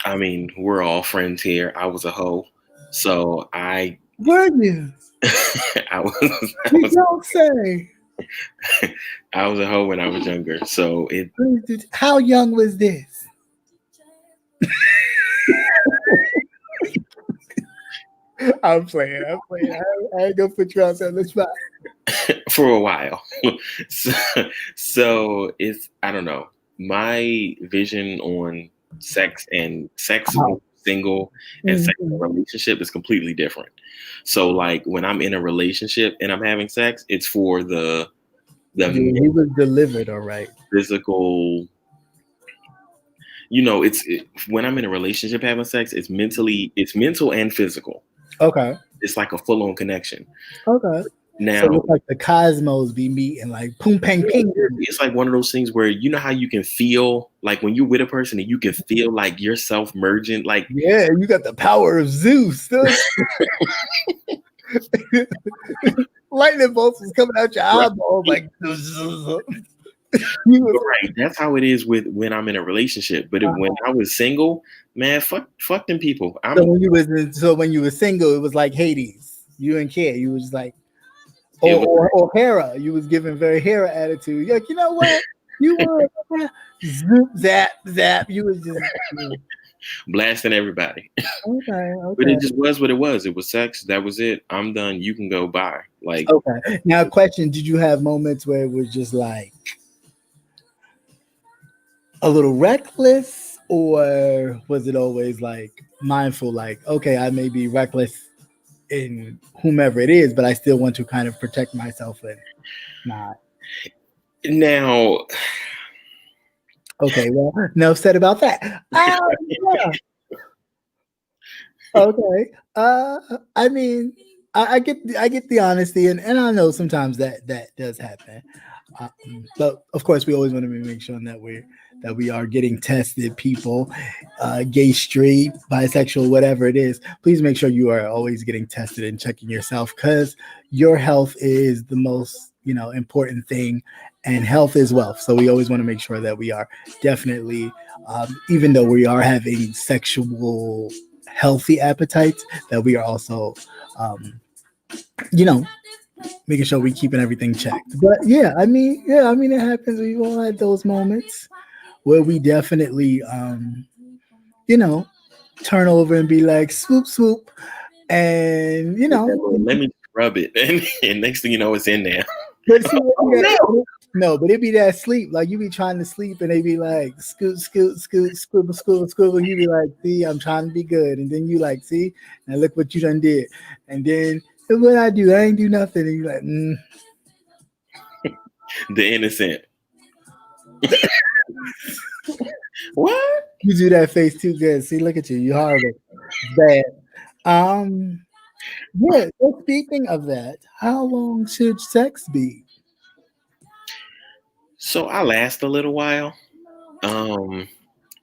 I mean, we're all friends here. I was a hoe, so I Were you? I was I You was don't say. I was a hoe when I was younger. So it How young was this? I'm playing. I'm playing. I ain't gonna put you outside the spot. for a while. so, so it's I don't know. My vision on sex Oh. single and sex in a relationship is completely different. So like when I'm in a relationship and I'm having sex, it's for the Yeah, he was delivered all right. physical. When I'm in a relationship having sex, it's mental and physical. Okay. It's like a full on connection. Okay. So Now it's like the cosmos be meeting, like boom, pang, ping. it's like one of those things where you know how you can feel like when you're with a person and you can feel like yourself merging, like Yeah, you got the power of Zeus. Lightning bolts was coming out your eyeball like. You was right. That's how it is with when I'm in a relationship. But when I was single, man, fuck them people. so when you were single, it was like Hades. You didn't care. You was like, It was or Hera. You was giving very Hera attitude. You're like, you know what? You were zoop, zap, zap. You was just blasting everybody. okay. But it just was what it was. It was sex. That was it. I'm done. You can go by. Like Okay. Now, question: did you have moments where it was just like a little reckless, or was it always like mindful? Like, okay, I may be reckless in whomever it is, but I still want to kind of protect myself and not. now, Okay, well, no said about that. Yeah. Okay. I mean, I get the honesty, and I know sometimes that does happen. But of course, we always want to make sure that we are getting tested. People, gay, straight, bisexual, whatever it is, please make sure you are always getting tested and checking yourself, because your health is the most important thing, and health is wealth. So we always want to make sure that we are definitely, even though we are having sexual healthy appetites, that we are also um, you know making sure we keeping everything checked. But yeah, I mean, it happens. We've all had those moments where we definitely, you know, turn over and be like, swoop, swoop, and Let me rub it, and next thing you know, it's in there. but see, Oh no! no, but it be that sleep. Like you be trying to sleep, and they be like, scoot, scoot, scoot, scribble, scribble, scribble. You be like, see, I'm trying to be good, and then you like, see, now look what you done did, and then what I do, I ain't do nothing, and you like, The innocent. What? you do that face too good. See, look at you, you horrible, bad. Um, yeah. So speaking of that, how long should sex be? So I last a little while. Um,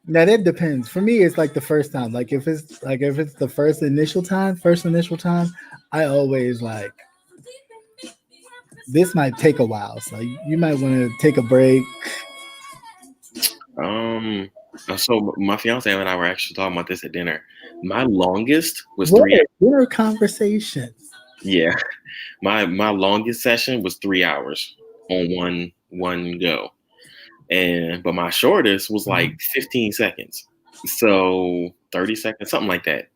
Now that depends. For me, it's like the first time. If it's the first initial time, I always like this might take a while. So you might want to take a break. um. So my fiance and I were actually talking about this at dinner. My longest was What 3 hours. a dinner conversation. Yeah, my longest session was 3 hours on one go, and but my shortest was like 15 seconds. So 30 seconds, something like that.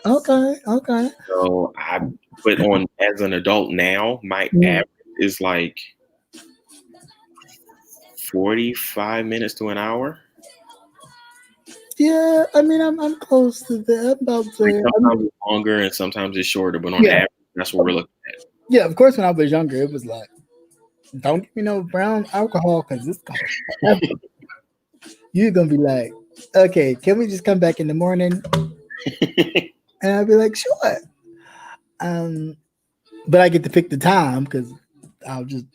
Okay, okay. So I, but on as an adult now, my Mm, average is like 45 minutes to an hour. yeah, I mean, I'm close to that. I'm about Like to. sometimes it's longer and sometimes it's shorter, but on Yeah, average, that's what we're looking at. yeah. Of course, when I was younger, it was like, don't give me no brown alcohol because it's gonna be forever. You're gonna be like, okay, can we just come back in the morning? And I'll be like, sure. Um, but I get to pick the time because I'll just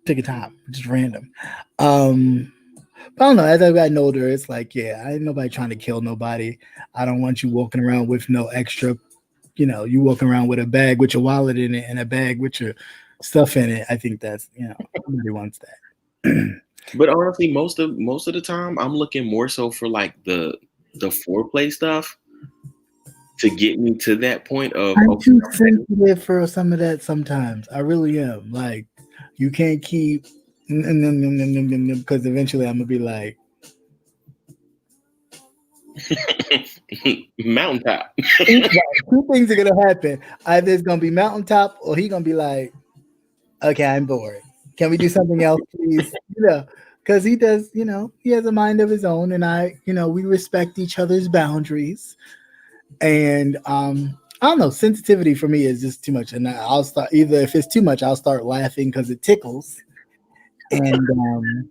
pick a time, just random. Um, but I don't know. As I've gotten older, it's like, yeah, I ain't nobody trying to kill nobody. I don't want you walking around with no extra. You walking around with a bag with your wallet in it and a bag with your stuff in it. I think that's nobody wants that. But honestly, most of the time, I'm looking more so for like the foreplay stuff to get me to that point of I'm okay, too I'm ready. sensitive for some of that sometimes. I really am. Like, you can't keep because eventually I'm gonna be like, Mountaintop. two things are gonna happen. Either it's gonna be mountaintop, or he gonna be like, okay, I'm bored. Can we do something else, please? Because he does. He has a mind of his own, and we respect each other's boundaries. And I don't know. Sensitivity for me is just too much, and I'll start either if it's too much, I'll start laughing because it tickles, and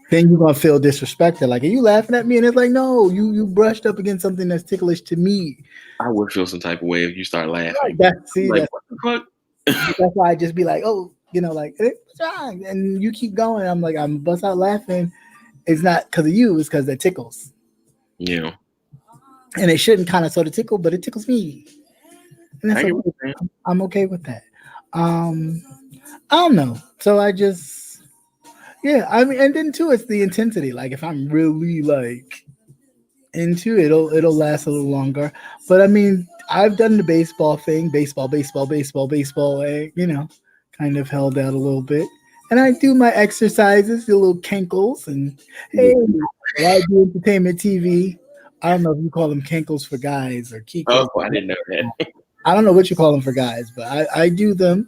then you're gonna feel disrespected. Like, are you laughing at me? And it's like, no, you brushed up against something that's ticklish to me. I would feel some type of way if you start Right. laughing. That's I'm see, like, that's what the fuck? that's why I just be like, oh, like, what's wrong? And you keep going. I'm like, I'm bust out laughing. It's not because of you. It's because it tickles, Yeah, and it shouldn't kind of sort of tickle, but it tickles me, and I that's get what okay. you're saying. I'm okay with that. Um, I don't know. So I just, yeah. I mean, and then too, it's the intensity. Like, if I'm really like into it, it'll last a little longer. But I mean, I've done the baseball thing, baseball, baseball, baseball, baseball. Kind of held out a little bit, and I do my exercises, the little cankles, and hey, Yeah. I do entertainment TV. I don't know if you call them cankles for guys or Oh, kegels. I didn't know that. I don't know what you call them for guys, but I do them.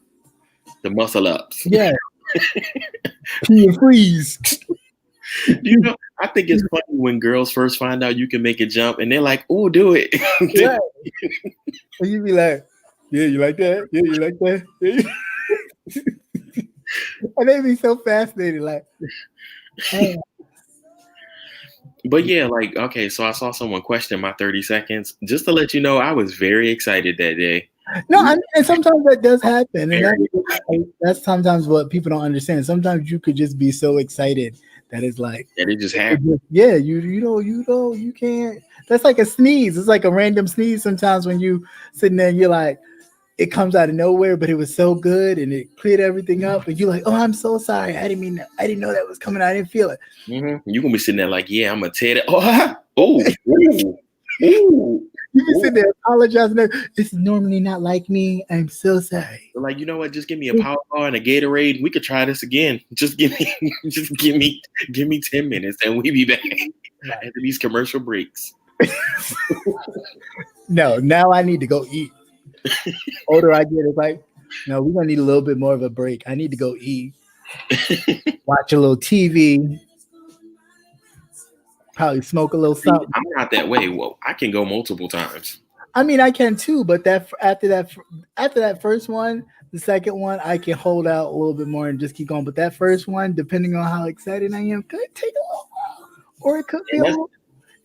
The muscle ups. Yeah, pee and freeze. You know, I think it's funny when girls first find out you can make a jump and they're like, "Oh, do it." Yeah, and you be like, yeah, you like that? Yeah, you like that? And they be so fascinated, like, oh, But yeah, okay, so I saw someone question my 30 seconds. Just to let you know, I was very excited that day. No, I mean, and sometimes that does happen, and Very that's sometimes what people don't understand. Sometimes you could just be so excited that it's like, that it just happened. yeah, you can't. That's like a sneeze. It's like a random sneeze. Sometimes when you sitting there, and you're like, it comes out of nowhere, but it was so good and it cleared everything up, and you're like, oh, I'm so sorry. I didn't know that was coming. I didn't feel it. You're gonna be sitting there like, yeah, I'm gonna tear that. Oh, ooh, ooh, You can sit ooh. there apologizing. This is normally not like me. I'm so sorry. Like, you know what? Just give me a power bar and a Gatorade. We could try this again. Just give me, give me 10 minutes, and we be back Right. after these commercial breaks. No, now I need to go eat. Older I get, it's like, no, we're gonna need a little bit more of a break. I need to go eat, watch a little TV, probably smoke a little See, something. I'm not that way. Well, I can go multiple times. I mean, I can too, but after that first one, the second one, I can hold out a little bit more and just keep going. But that first one, depending on how excited I am, could take a little while, or it could be And a that's little.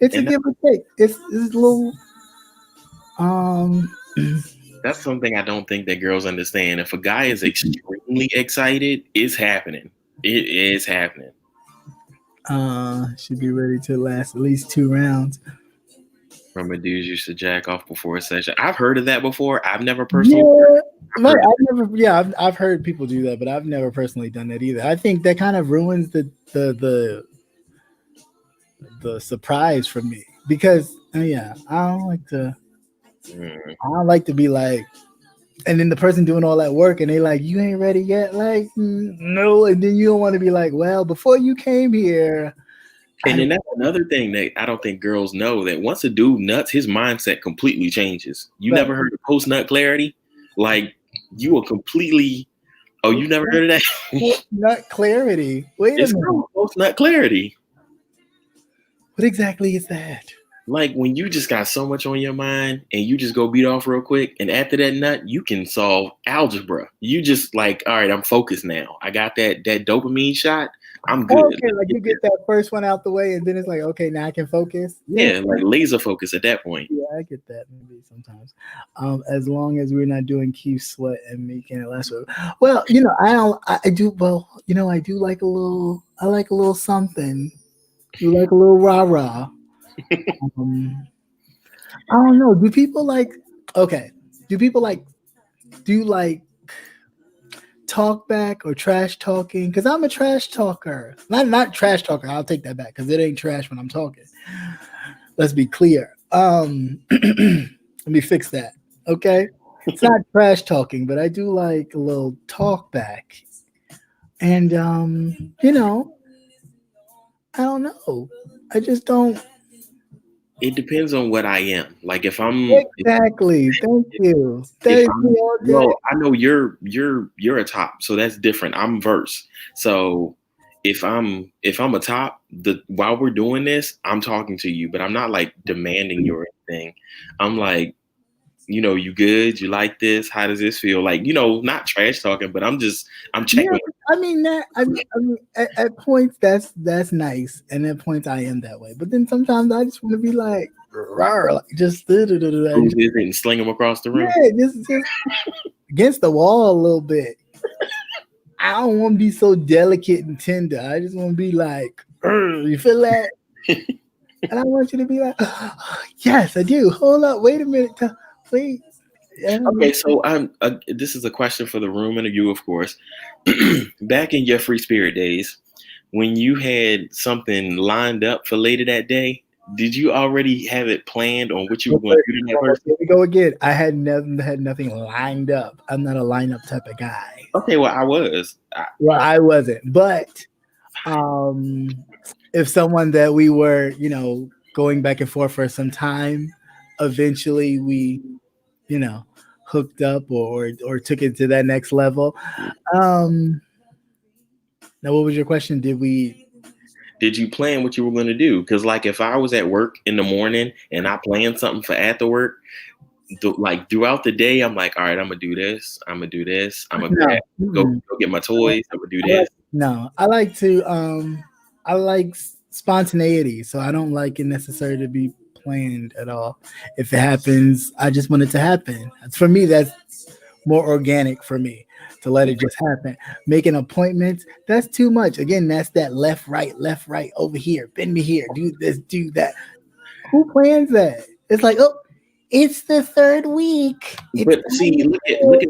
It's a and give or take. It's a little. Um, that's something I don't think that girls understand. If a guy is extremely excited, it's happening. It is happening. should be ready to last at least 2 rounds. Remember, dudes used to jack off before a session. I've heard of that before. I've never Yeah, personally. I've right. heard I've heard people do that, but I've never personally done that either. I think that kind of ruins the surprise for me because yeah, Mm. I don't like to be like, and then the person doing all that work and they like, you ain't ready yet, like no, and then you don't want to be like, well, before you came here, And I then that's another thing that I don't think girls know, that once a dude nuts, his mindset completely changes. You right. never heard of post nut clarity? Like, you are completely. Oh, you never heard of that? Not clarity. Wait a It's minute. called post nut clarity. What exactly is that? Like when you just got so much on your mind and you just go beat off real quick, and after that nut, you can solve algebra. You just like, all right, I'm focused now. I got that dopamine shot. I'm Oh, good. okay, like you get that first one out the way, and then it's like, okay, now I can focus. Yeah, Yeah, like laser focus at that point. yeah, I get that maybe sometimes. As long as we're not doing Keith Sweat and making it less. Well, I don't. I do. Well, I do like a little. I like a little something. You like a little rah rah. Um, I don't know. Do people like? Okay. Do people like? Do you like talk back or trash talking? Because I'm a trash talker. Not trash talker. I'll take that back because it ain't trash when I'm talking. Let's be clear. Let me fix that. Okay. It's not trash talking, but I do like a little talk back. And I don't know. I just don't. It depends on what I am. Like Exactly. Thank you. That if is me I'm all day. well, I know you're a top, so that's different. I'm verse. So if I'm a top, while we're doing this, I'm talking to you, but I'm not like demanding you or anything. I'm like, you good? You like this? How does this feel? Like, not trash talking, but I'm Yeah, checking. I mean that. I mean at points that's nice, and at points I am that way. But then sometimes I just want to be like, rawr, like just Who's it and sling them across the room. yeah, just against the wall a little bit. I don't want to be so delicate and tender. I just want to be like, you feel that? And I want you to be like, yes, I do. Hold up, wait a minute, wait. Okay, so this is a question for the room and you, of course. Back in your free spirit days, when you had something lined up for later that day, did you already have it planned on what you were going to do to that person? Here we go again. I had nothing lined up. I'm not a lineup type of guy. Okay, well, I was. Well, I wasn't, but if someone that we were, going back and forth for some time, eventually we, hooked up or took it to that next level. Um, Now, what was your question? Did you plan what you were going to do? Because, like, if I was at work in the morning and I planned something for after work, like throughout the day, I'm like, all right, I'm gonna do this. I'm gonna do this. I'm gonna go get my toys. I'm gonna do this. No, I like to. I like spontaneity, so I don't like it necessarily to be planned at all. If it happens, I just want it to happen. For me, that's more organic for me to let it just happen. Making appointments, that's too much. Again, that's that left, right, over here, bend me here, do this, do that. Who plans that? It's like, oh, it's the third week. It's But see, look at what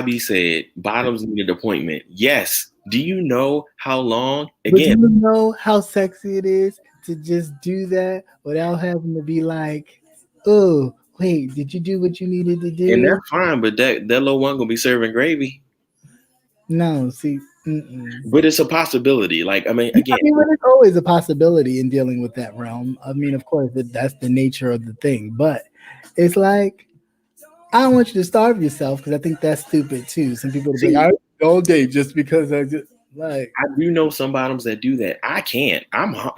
YB said. Bottoms need an appointment. Yes. Do you know how long? But do Again, you know how sexy it is to just do that without having to be like, oh, wait, did you do what you needed to and do? that's fine. But that little one gonna be serving gravy. No, see, mm-mm. But it's a possibility. Like I mean, I again, mean, but it's always a possibility in dealing with that realm. I mean, of course, that's the nature of the thing. But it's like, I don't want you to starve yourself because I think that's stupid too. Some people will be see, like, I eat all day just because I just like. I do know some bottoms that do that. I can't.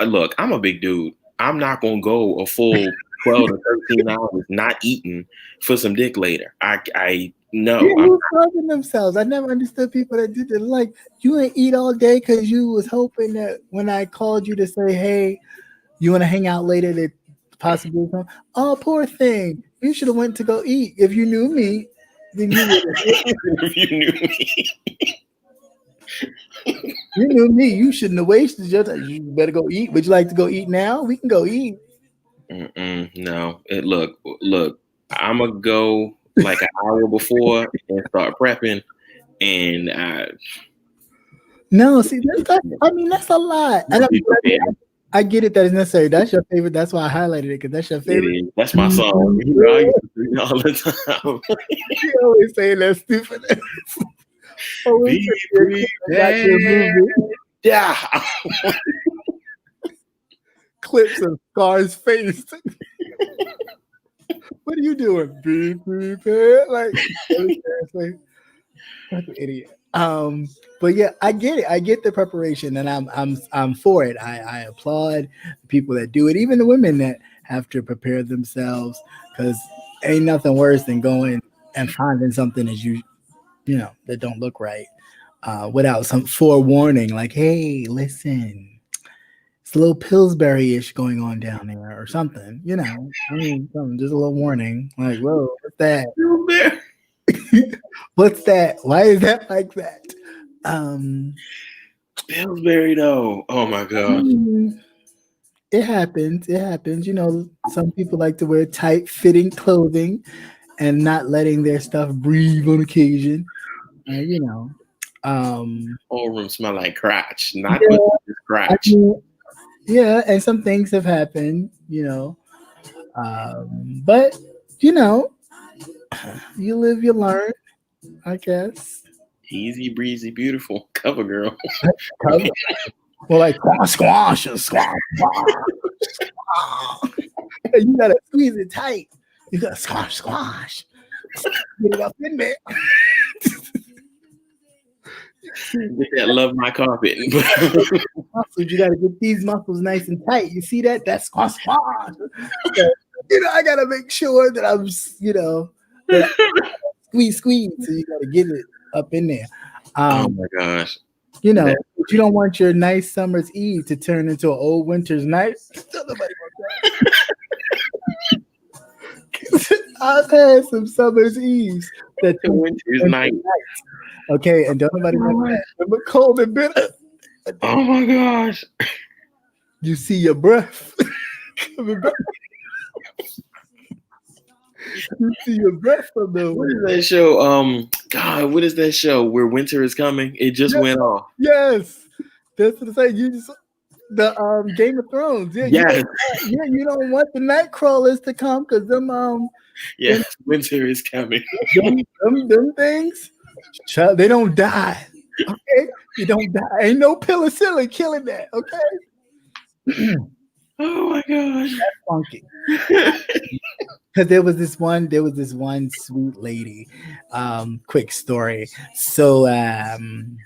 Look. I'm a big dude. I'm not gonna go a full 12 to 13 hours not eating for some dick later. I Yeah, no. who's starving themselves? I never understood people that did that. Like, you ain't eat all day because you was hoping that when I called you to say, hey, you want to hang out later, that possibly come. Oh, poor thing. You should have went to go eat. If you knew me, then you would have. If you knew me. You knew me. You shouldn't have wasted your time. You better go eat. Would you like to go eat now? We can go eat. No. Look. I'm gonna go like an hour before and start prepping, and No, see, I mean, that's a lot. I'll be prepared. I get it that it's necessary. That's your favorite. That's why I highlighted it because that's your It favorite. is. That's my song. You know, I used to sing all the time. You always saying that stupid. Be prepared. Yeah. Clips of Scar's face. What are you doing? Be prepared. Like, seriously, what an idiot. But yeah, I get it. I get the preparation, and I'm for it. I applaud the people that do it, even the women that have to prepare themselves, because ain't nothing worse than going and finding something that you know that don't look right without some forewarning. Like, hey, listen, it's a little Pillsbury-ish going on down there, or something. You know, I mean, just a little warning. Like, whoa, what's that? What's that? Why is that like that? Pillsbury though. Oh my god. It happens. It happens. You know, some people like to wear tight fitting clothing and not letting their stuff breathe on occasion. You know, Whole room smell like crotch, not yeah, but just I crotch. mean, yeah, and some things have happened. You know, but you know, you live, you learn. I guess. Easy breezy, beautiful cover girl. Cover. Well, like squash, squash. You gotta squeeze it tight. You gotta squash. Get it up in there. Get that love my carpet. Muscles, you gotta get these muscles nice and tight. You see that? That's squash. So, you know, I gotta make sure that I'm, you know, that squeeze. So you gotta get it up in there. Oh my gosh. You know, you don't want your nice summer's eve to turn into an old winter's night. Nobody wants that. I've had some summer's eves that turn winter's night. Okay, and don't nobody want that. Remember cold and bitter. Oh my gosh. You see your breath coming back. You see your breath from the. What is that show? God, what is that show where winter is coming? It just went off. Yes, that's what I'm saying. You just the Game of Thrones. Yeah, yes. You don't want the night crawlers to come because them winter is coming. them things, child, they don't die. Okay, you don't die. Ain't no penicillin killing that. Okay. Oh my gosh, that's funky. Because there was this one sweet lady. Quick story. So and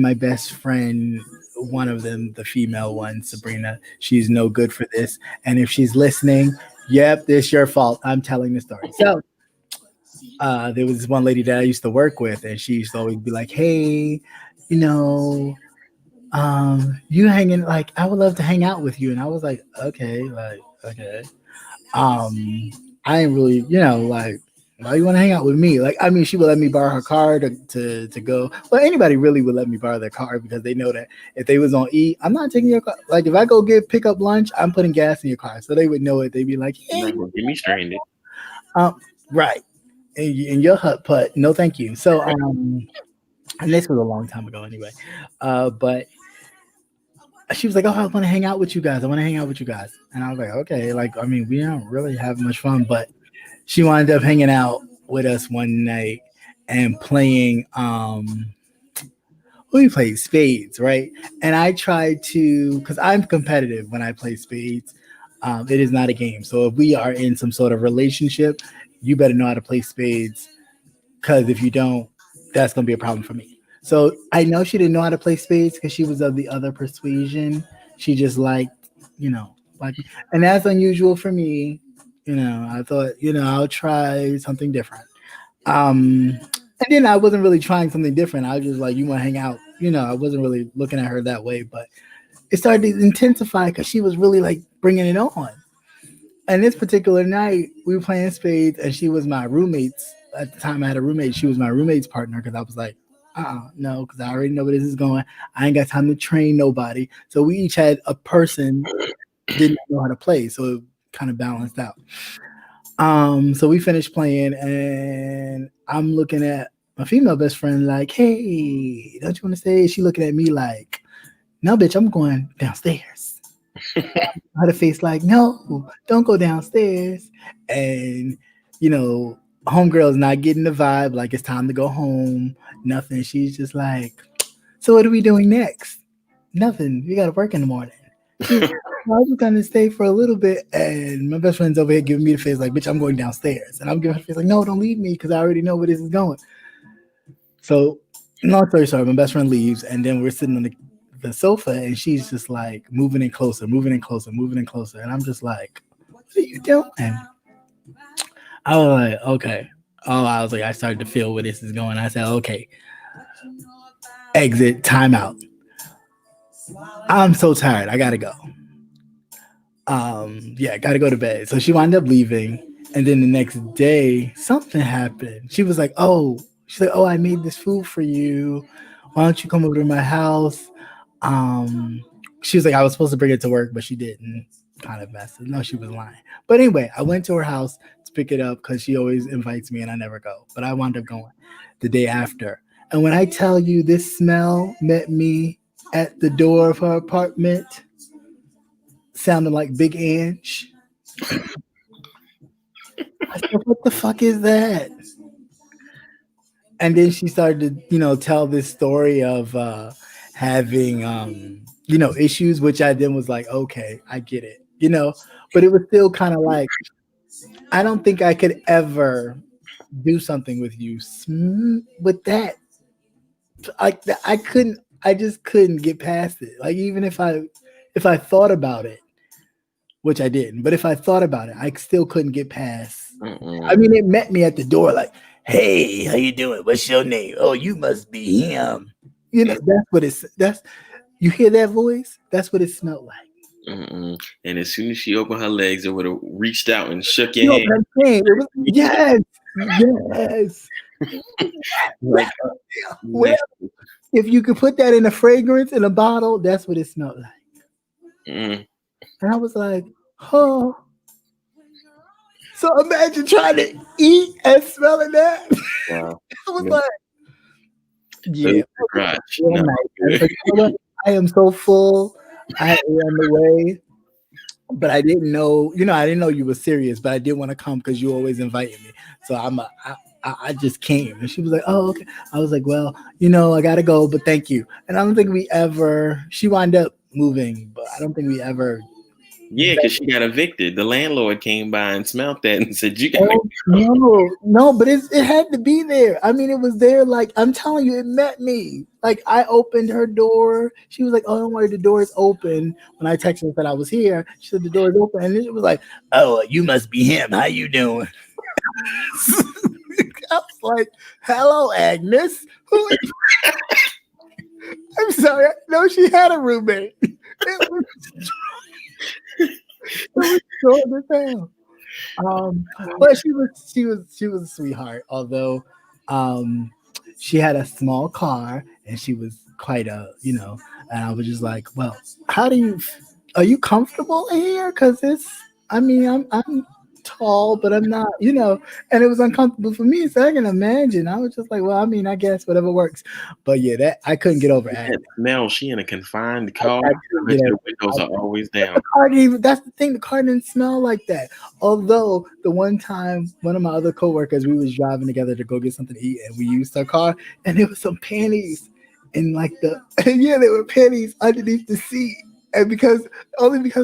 my best friend, one of them, the female one, Sabrina, she's no good for this. And if she's listening, yep, this your fault. I'm telling the story. So there was this one lady that I used to work with, and she used to always be like, hey, you know, you hanging, like, I would love to hang out with you. And I was like, okay. I ain't really, like, why you want to hang out with me? Like, I mean, she would let me borrow her car to go. Well, anybody really would let me borrow their car because they know that if they was on E, I'm not taking your car. Like, if I go pick up lunch, I'm putting gas in your car, so they would know it. They'd be like, You're hey, not gonna get me stranded. right, in your hut putt, no, thank you. So, and this was a long time ago anyway. But she was like, "Oh, I want to hang out with you guys. I want to hang out with you guys." And I was like, "Okay." Like, I mean, we don't really have much fun, but she wound up hanging out with us one night and playing. We played spades, right? And I tried to, because I'm competitive when I play spades. It is not a game. So if we are in some sort of relationship, you better know how to play spades because if you don't, that's gonna be a problem for me. So I know she didn't know how to play spades because she was of the other persuasion. She just liked, like, and that's unusual for me. I thought, I'll try something different. And then I wasn't really trying something different. I was just like, you want to hang out? I wasn't really looking at her that way, but it started to intensify because she was really like bringing it on. And this particular night, we were playing spades, and she was my roommate's. At the time, I had a roommate. She was my roommate's partner because I was like, no, because I already know where this is going. I ain't got time to train nobody. So we each had a person didn't know how to play, so it kind of balanced out. So we finished playing, and I'm looking at my female best friend like, "Hey, don't you want to stay?" She looking at me like, "No, bitch, I'm going downstairs." Had a face like, "No, don't go downstairs." And homegirl's not getting the vibe. Like it's time to go home. Nothing. She's just like, "So what are we doing next?" Nothing. We got to work in the morning. She's like, "Well, I was gonna stay for a little bit," and my best friend's over here giving me the face like, "Bitch, I'm going downstairs," and I'm giving her the face like, "No, don't leave me because I already know where this is going." So, long story short, my best friend leaves, and then we're sitting on the sofa, and she's just like moving in closer, moving in closer, moving in closer, and I'm just like, "What are you doing?" I was like, "Okay." Oh, I was like, I started to feel where this is going. I said, "Okay, exit, timeout. I'm so tired. I gotta go." Yeah, gotta go to bed. So she wound up leaving, and then the next day something happened. She's like, "Oh, I made this food for you. Why don't you come over to my house?" She was like, "I was supposed to bring it to work, but she didn't." Kind of messed. No, she was lying. But anyway, I went to her house to pick it up because she always invites me and I never go. But I wound up going the day after. And when I tell you this smell met me at the door of her apartment, sounded like Big Ange. I said, "What the fuck is that?" And then she started to, tell this story of having, issues, which I then was like, okay, I get it, but it was still kind of like, I don't think I could ever do something with you with that. Like, I just couldn't get past it. Like, even if I thought about it, which I didn't, but if I thought about it, I still couldn't get past. I mean, it met me at the door like, "Hey, how you doing? What's your name? Oh, you must be him." That's you hear that voice? That's what it smelled like. And as soon as she opened her legs, it would have reached out and shook your You know hand. what I'm saying? It was, yes, yes. Like, Well, if you could put that in a fragrance in a bottle, that's what it smelled like. mm, And I was like, "Oh." So imagine trying to eat and smelling that. wow. I was Yeah. like, yeah. Food for crotch. Real No. nice. I was like, "You know what? I am so full. I had to run away." But I didn't know, I didn't know you were serious, but I did want to come because you always invited me. So I just came. And she was like, "Oh, okay." I was like, "Well, I gotta go, but thank you." And I don't think she wound up moving, but I don't think we ever. Yeah, because she got evicted. The landlord came by and smelled that and said, "You gotta Oh, no, but it had to be there. I mean, it was there. Like, I'm telling you, it met me. Like, I opened her door. She was like, "Oh, don't worry, the door is open." When I texted her that I was here, she said the door is open, and it was like, "Oh, you must be him. How you doing?" I was like, "Hello, Agnes." Who is-" I'm sorry. No, she had a roommate. It was short as hell. But she was a sweetheart. Although, um, she had a small car and she was quite and I was just like, well, how do you? Are you comfortable in here? Because it's. I mean, I'm tall, but I'm not. And it was uncomfortable for me. So I can imagine. I was just like, well, I mean, I guess whatever works. But yeah, that I couldn't get over That Agnes. smell, she in a confined I, car. I I couldn't bet get you over. the windows are always down. The car didn't even, that's the thing. The car didn't smell like that. Although the one time, one of my other coworkers, we was driving together to go get something to eat, and we used her car, and there was some panties in like yeah, there were panties underneath the seat, and because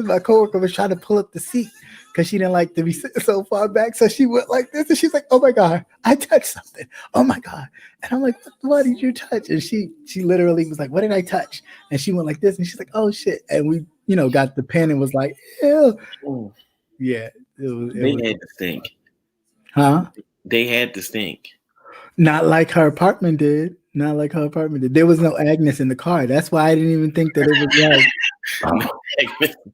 my coworker was trying to pull up the seat because she didn't like to be sitting so far back, so she went like this, and she's like, "Oh my god, I touched something! Oh my god!" And I'm like, "What did you touch?" And she literally was like, "What did I touch?" And she went like this, and she's like, "Oh shit!" And we got the pen and was like, ew. Mm. Yeah, it They was, had to stink. huh? They had to stink. Not like her apartment did. Not like her apartment did. There was no Agnes in the car. That's why I didn't even think that it was like, oh,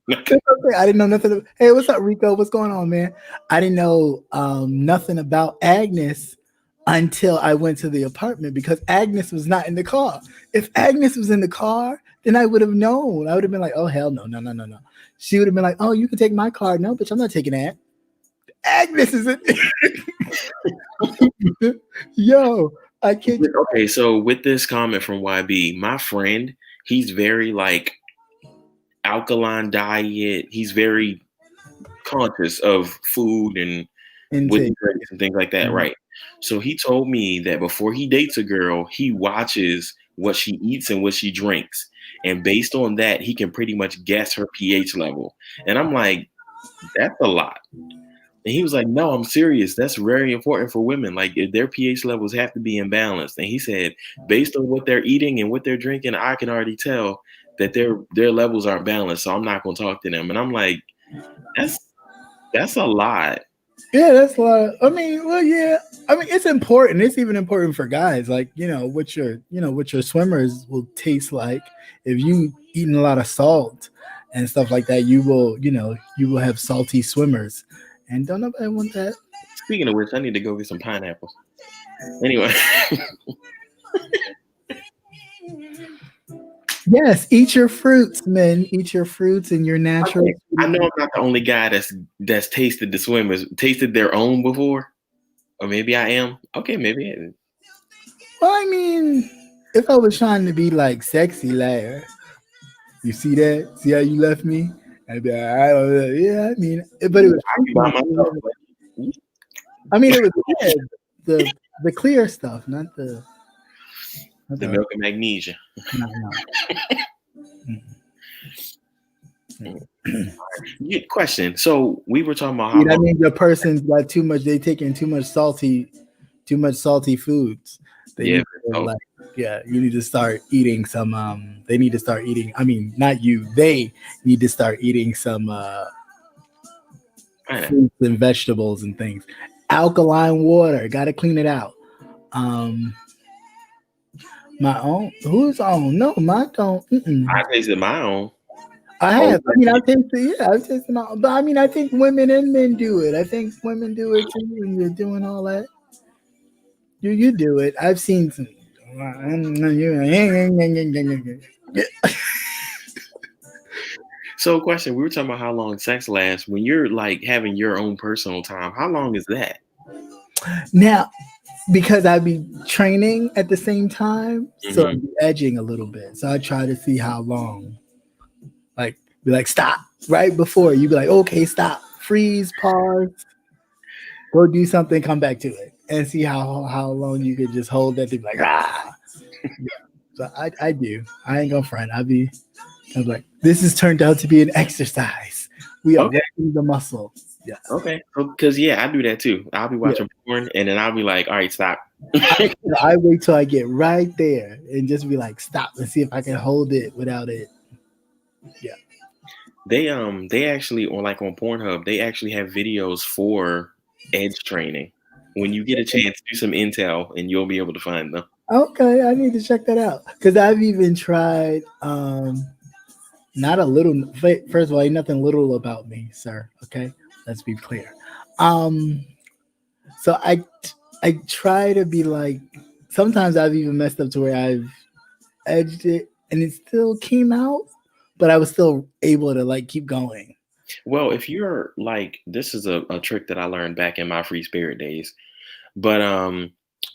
that's okay. I didn't know nothing. Hey, what's up, Rico? What's going on, man? I didn't know nothing about Agnes until I went to the apartment because Agnes was not in the car. If Agnes was in the car, then I would have known. I would have been like, oh, hell no, no, no, no, no. She would have been like, oh, you can take my car. No, bitch, I'm not taking that. Agnes is in. Yo, I can't. Okay, so with this comment from YB, my friend, he's very like alkaline diet. He's very conscious of food and what he Intake. drinks and things like that, right? So he told me that before he dates a girl, he watches what she eats and what she drinks. And based on that, he can pretty much guess her pH level. And I'm like, that's a lot. And he was like, no, I'm serious. That's very important for women. Like their pH levels have to be imbalanced. And he said, based on what they're eating and what they're drinking, I can already tell that their levels aren't balanced. So I'm not gonna talk to them. And I'm like, that's a lot. Yeah, that's a lot. I mean, well, yeah. I mean, it's important. It's even important for guys. Like, what your swimmers will taste like. If you eating a lot of salt and stuff like that, you will have salty swimmers. And don't nobody want that. Speaking of which, I need to go get some pineapples. Anyway. Yes, eat your fruits, men. Eat your fruits and your natural. Okay. I know I'm not the only guy that's tasted the swimmers, tasted their own before. Or maybe I am. Okay, maybe. Well, I mean, if I was trying to be like sexy, like, you see that? See how you left me? I'd be like, I don't know. Yeah, I mean, but it was. I be by myself. I mean, it was good. The clear stuff, not the Milk and magnesia. no. Question. So we were talking about See, that means the person's got too much. They taking too much salty foods. They need to, you need to start eating some. They need to start eating. I mean, not you. They need to start eating some fruits and vegetables and things. Alkaline water. Got to clean it out. My own? Whose own? No, mine don't. I tasted my own. I have. I mean, I've tasted my own. But I mean, I think women and men do it. I think women do it too when you're doing all that. You do it. I've seen some. So, question: we were talking about how long sex lasts. When you're like having your own personal time, how long is that? Now, because I be training at the same time, so I'm edging a little bit. So I try to see how long. Like, be like, stop right before you be like, okay, stop, freeze, pause, go do something, come back to it, and see how long you could just hold that thing. Like, ah. Yeah. So I do. I ain't gonna front. I'm like, this has turned out to be an exercise. We are working the muscle. Yeah. Okay. Because I do that too. I'll be watching porn and then I'll be like, all right, stop. I wait till I get right there and just be like, stop, and see if I can hold it without it. Yeah. They actually on Pornhub, they actually have videos for edge training. When you get a chance, do some intel and you'll be able to find them. Okay, I need to check that out because I've even tried. Not a little. First of all, ain't nothing little about me, sir. Okay, let's be clear. Um, so I try to be like. Sometimes I've even messed up to where I've edged it and it still came out, but I was still able to like keep going. Well, if you're like, this is a trick that I learned back in my free spirit days. But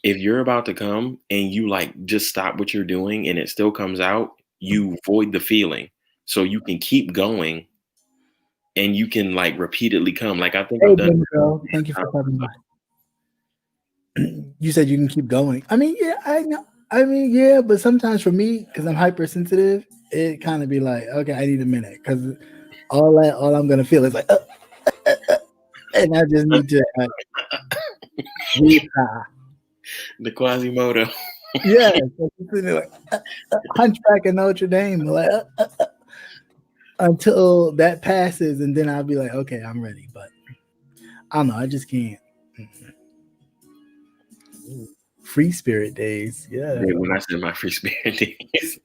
if you're about to come and you like just stop what you're doing and it still comes out, you void the feeling. So you can keep going and you can like repeatedly come. Like I think Hey, I've done baby it. girl, thank you for coming by. You said you can keep going. I mean, yeah, I know. I mean, yeah, but sometimes for me, because I'm hypersensitive, it kind of be like, okay, I need a minute because all I'm gonna feel is like, and I just need to retire. The Quasimodo. Yeah, so it's sitting there like Hunchback of Notre Dame, like until that passes, and then I'll be like, okay, I'm ready. But I don't know, I just can't. Free spirit days, yeah. When I said my free spirit days.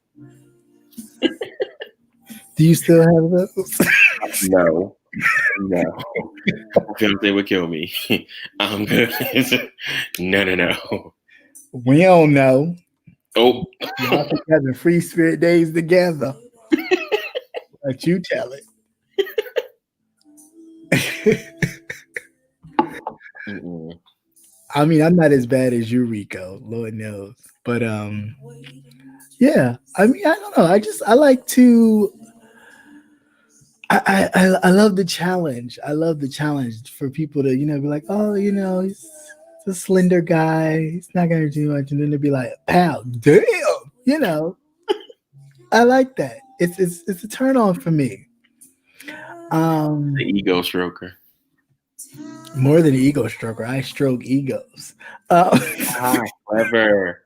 Do you still have those? No. No. My fiance would kill me. I'm good. No. We don't know. Oh. Y'all keep having free spirit days together. Let you tell it. I mean, I'm not as bad as you, Rico. Lord knows. But yeah. I mean, I don't know. I like to. I love the challenge. I love the challenge for people to be like, oh, he's a slender guy. He's not gonna do much, and then to be like, pal, damn, I like that. It's a turn on for me. The ego stroker. More than an ego stroker, I stroke egos. Clever.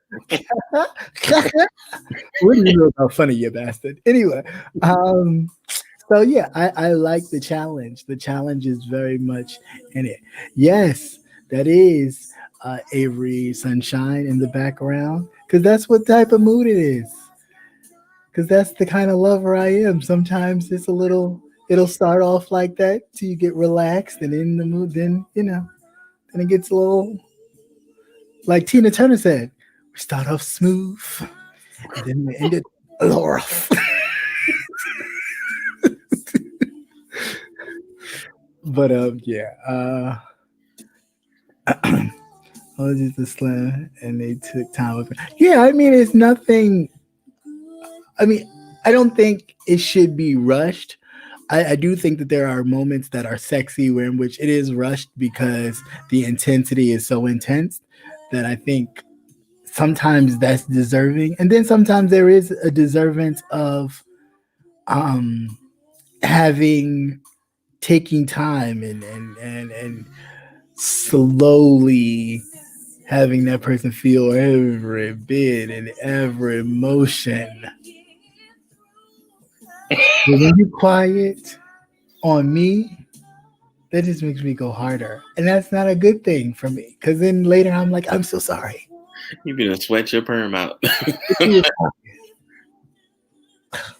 What do you know about funny, you bastard? Anyway, so yeah, I like the challenge. The challenge is very much in it. Yes, that is Avery Sunshine in the background because that's what type of mood it is. Because that's the kind of lover I am. Sometimes it's a little. It'll start off like that till you get relaxed and in the mood. Then then it gets a little like Tina Turner said. We start off smooth, and then we end it a little rough. But yeah, I was just a slam, and they took time with it. Yeah, I mean, it's nothing. I mean, I don't think it should be rushed. I do think that there are moments that are sexy where in which it is rushed because the intensity is so intense that I think sometimes that's deserving, and then sometimes there is a deservance of um having taking time and slowly having that person feel every bit and every emotion. But when you quiet on me, that just makes me go harder. And that's not a good thing for me. Cause then later I'm like, I'm so sorry. You gonna sweat your perm out.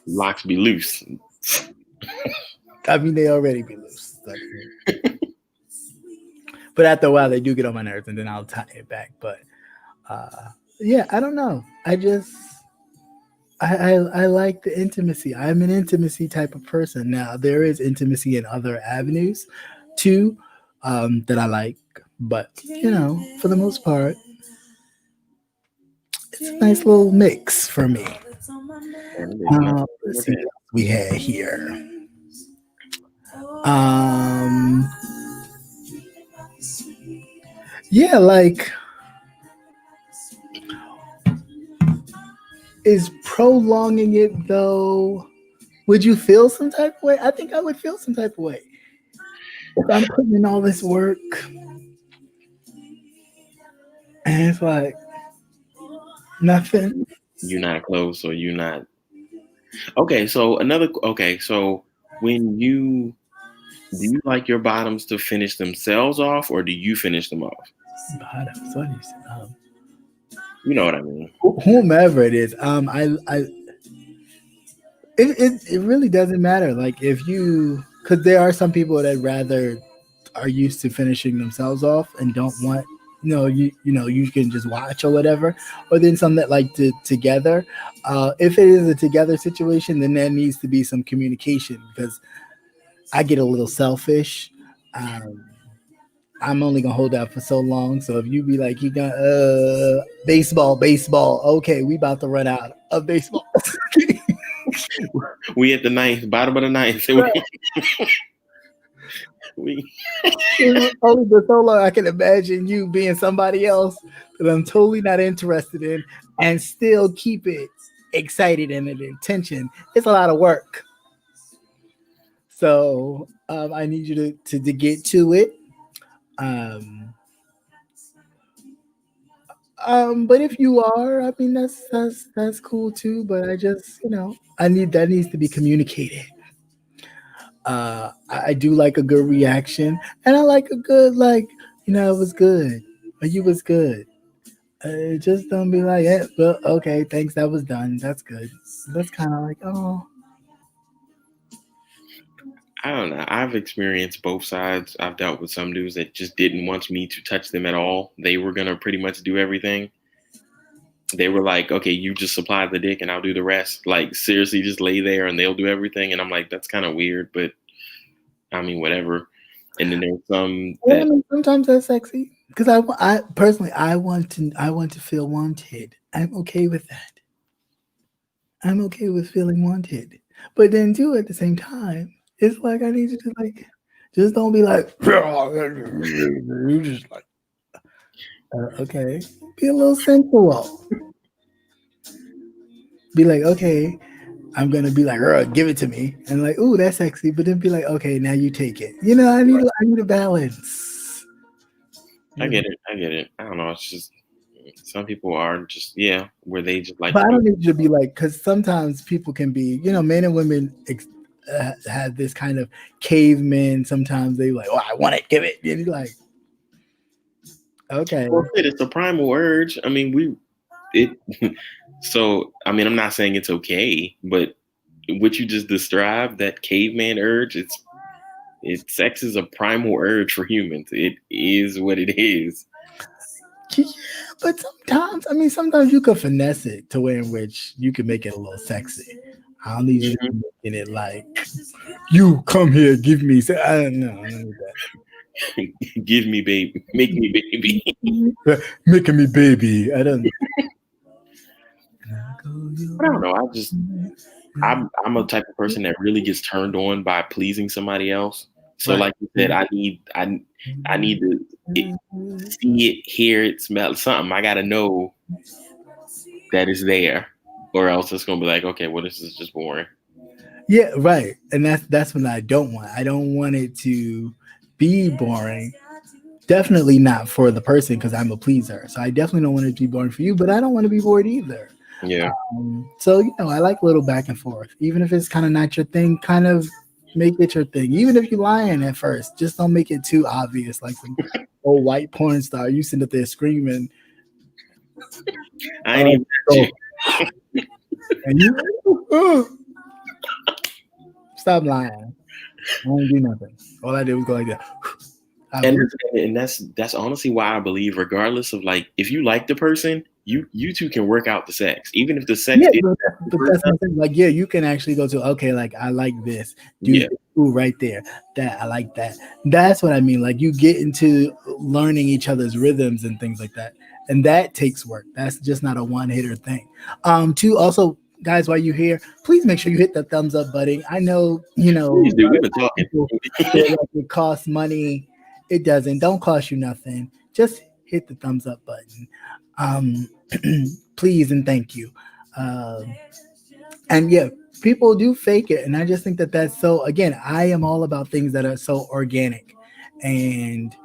Locks be loose. I mean, they already be loose. But after a while, they do get on my nerves, and then I'll tie it back. But yeah, I don't know. I like the intimacy. I'm an intimacy type of person. Now there is intimacy in other avenues too that I like, but for the most part, it's a nice little mix for me. Let's see what we had here. Yeah, like is prolonging it though? Would you feel some type of way? I think I would feel some type of way if I'm putting in all this work, and it's like nothing. You're not close, or you're not. Okay, so when do you like your bottoms to finish themselves off, or do you finish them off? Bottoms, what is You know what I mean. whomever it is, it really doesn't matter. Like if you, because there are some people that rather are used to finishing themselves off and don't want you can just watch or whatever, or then some that like to together. If it is a together situation, then there needs to be some communication because I get a little selfish. Um, I'm only gonna hold out for so long. So if you be like, you got baseball, okay, we about to run out of baseball. We at the ninth, bottom of the ninth. Right. we Only for so long I can imagine you being somebody else that I'm totally not interested in and still keep it excited and in attention. It's a lot of work. So I need you to get to it. Um, but if you are, I mean that's cool too. But I just I need that needs to be communicated. I do like a good reaction, and I like a good like it was good, or you was good. Just don't be like, yeah, well, okay, thanks, that was done. That's good. That's kind of like, oh, I don't know. I've experienced both sides. I've dealt with some dudes that just didn't want me to touch them at all. They were gonna pretty much do everything. They were like, okay, you just supply the dick and I'll do the rest. Like seriously, just lay there and they'll do everything. And I'm like, that's kind of weird, but I mean, whatever. And then there's some yeah. I that mean, sometimes that's sexy because I personally, I want to feel wanted. I'm okay with that. I'm okay with feeling wanted, but then too at the same time, it's like I need you to like, just don't be like, you just like, okay, be a little sensual. Be like, okay, I'm gonna be like, give it to me, and like, ooh, that's sexy. But then be like, okay, now you take it. I need a balance. I You know? get it. I get it. I don't know. It's just some people are just where they just like But to I do. don't need you to be like, because sometimes people can be, men and women have this kind of caveman. Sometimes they like, oh, I want it, give it. And you're like, okay, Well, it's a primal urge. I mean, it. So I mean, I'm not saying it's okay, but what you just described, that caveman urge, sex is a primal urge for humans. It is what it is. yeah. But sometimes, I mean, sometimes you could finesse it to where in which you can make it a little sexy. I don't need you to Mhm. be making it like, you come here, give me. I don't know. I don't need Give me baby, make me baby. that. Making me baby. I don't. I don't know. I'm a type of person that really gets turned on by pleasing somebody else. So Right. like you said, I need to see it, hear it, smell something. I gotta know that it's there, or else it's gonna be like, okay, well, this is just boring. Yeah, right. And that's what I don't want. I don't want it to be boring. Definitely not for the person because I'm a pleaser. So I definitely don't want it to be boring for you, but I don't want to be bored either. Yeah. So I like a little back and forth, even if it's kind of not your thing. Kind of make it your thing, even if you're lying at first. Just don't make it too obvious, like some old white porn star. You sit up there screaming, I ain't even touch so, you. and you stop lying. I didn't do nothing. All I did was go like that. And that's honestly why I believe, regardless of like, if you like the person, you two can work out the sex, even if the sex Yeah, is but that's what I'm saying. Like, yeah, you can actually go to okay, like I like this, do yeah. this, ooh, right there. That I like that. That's what I mean. Like you get into learning each other's rhythms and things like that, and that takes work. That's just not a one hitter thing. Two also, guys, while you're here, please make sure you hit the thumbs up button. I know Please a do. lot We've of been talking. people feel like it costs money. It doesn't. Don't cost you nothing. Just hit the thumbs up button. Um, please and thank you. Um, and yeah, people do fake it, and I just think that that's so. Again, I am all about things that are so organic, and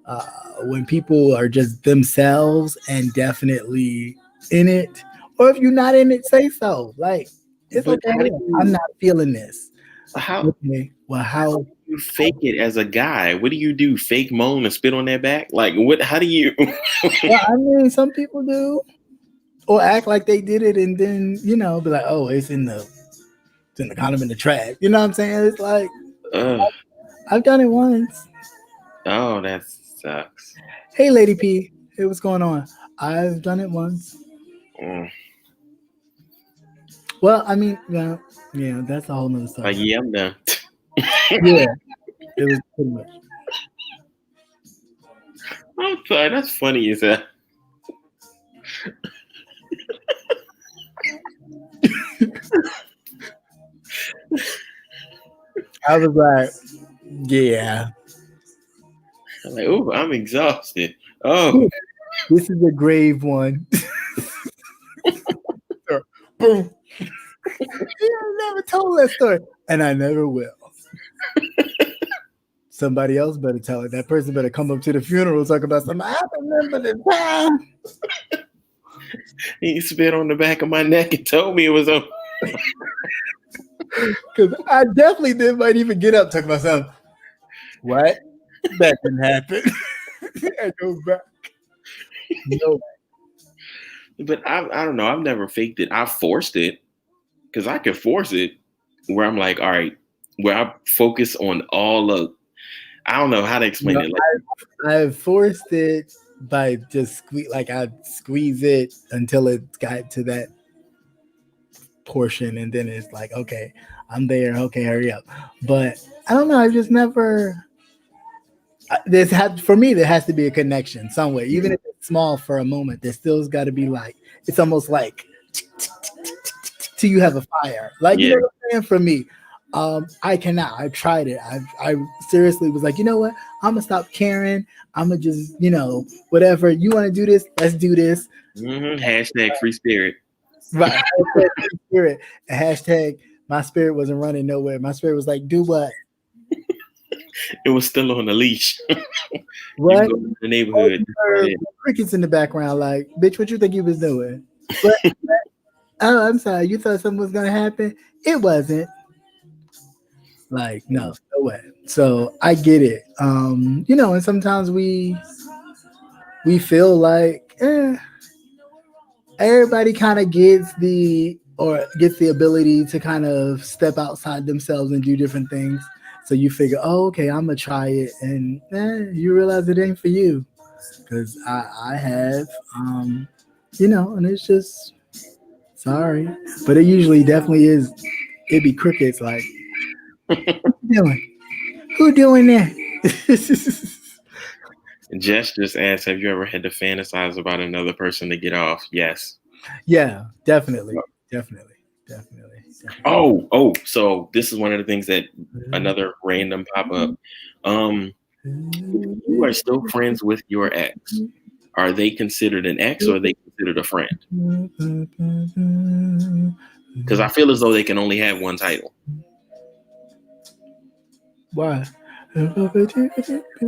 uh, when people are just themselves and definitely in it, or if you're not in it, say so. Like it's But okay. how do I'm you not feeling this. how Okay. Well, how do you fake it as a guy? What do you do? Fake moan and spit on their back? Like what? How do you? Well, I mean, some people do, or act like they did it, and then be like, "Oh, it's in the condom in the trash." You know what I'm saying? It's like uh, I've done it once. Oh, that sucks. Hey, Lady P. Hey, what's going on? I've done it once. Mm. Well, I mean, yeah, that's a whole nother Like, story. yeah, I'm done. Yeah, it was pretty much. I'm sorry, that's funny as hell. I was like, yeah, I'm like, oh, I'm exhausted. Oh, this is a grave one. Boom. I never told that story, and I never will. Somebody else better tell it. That person better come up to the funeral talk about something. I remember the time. he spit on the back of my neck and told me it was over. Because I definitely did might even get up talk about something. What? That didn't happen. I go back. No. But I don't know. I've never faked it. I forced it because I could force it where I'm like, all right, where I focus on all of, I don't know how to explain No, it. Like, I forced it by just I squeeze it until it got to that portion, and then it's like, okay, I'm there. Okay, hurry up. But I don't know. I just never. For me, there has to be a connection somewhere, even if it's small for a moment. There still's got to be like it's almost like till you have a fire. Like you yeah, know what I'm saying? For me, I cannot. I tried it. I seriously was like, you know what? I'm gonna stop caring. I'm gonna just whatever you want to do this. Let's do this. hashtag free spirit. Right. Hashtag free spirit. Hashtag my spirit wasn't running nowhere. My spirit was like, do what? It was still on the leash. You can What? go to the Oh, neighborhood. you heard crickets in the background, like, bitch, what you think you was doing? But oh, I'm sorry, you thought something was gonna happen. It wasn't. Like, no way. So I get it. And sometimes we feel like everybody kind of gets the ability to kind of step outside themselves and do different things. So you figure, oh, okay, I'm gonna try it, and you realize it ain't for you. Because I have, and it's just sorry, but it usually definitely is. It'd be crickets. Like, who doing? Who doing that? Jess just asked, have you ever had to fantasize about another person to get off? Yes. Yeah, definitely, definitely, definitely, definitely. Oh, so this is one of the things that another random pop up. If you are still friends with your ex, are they considered an ex or are they considered a friend? Because I feel as though they can only have one title. Why?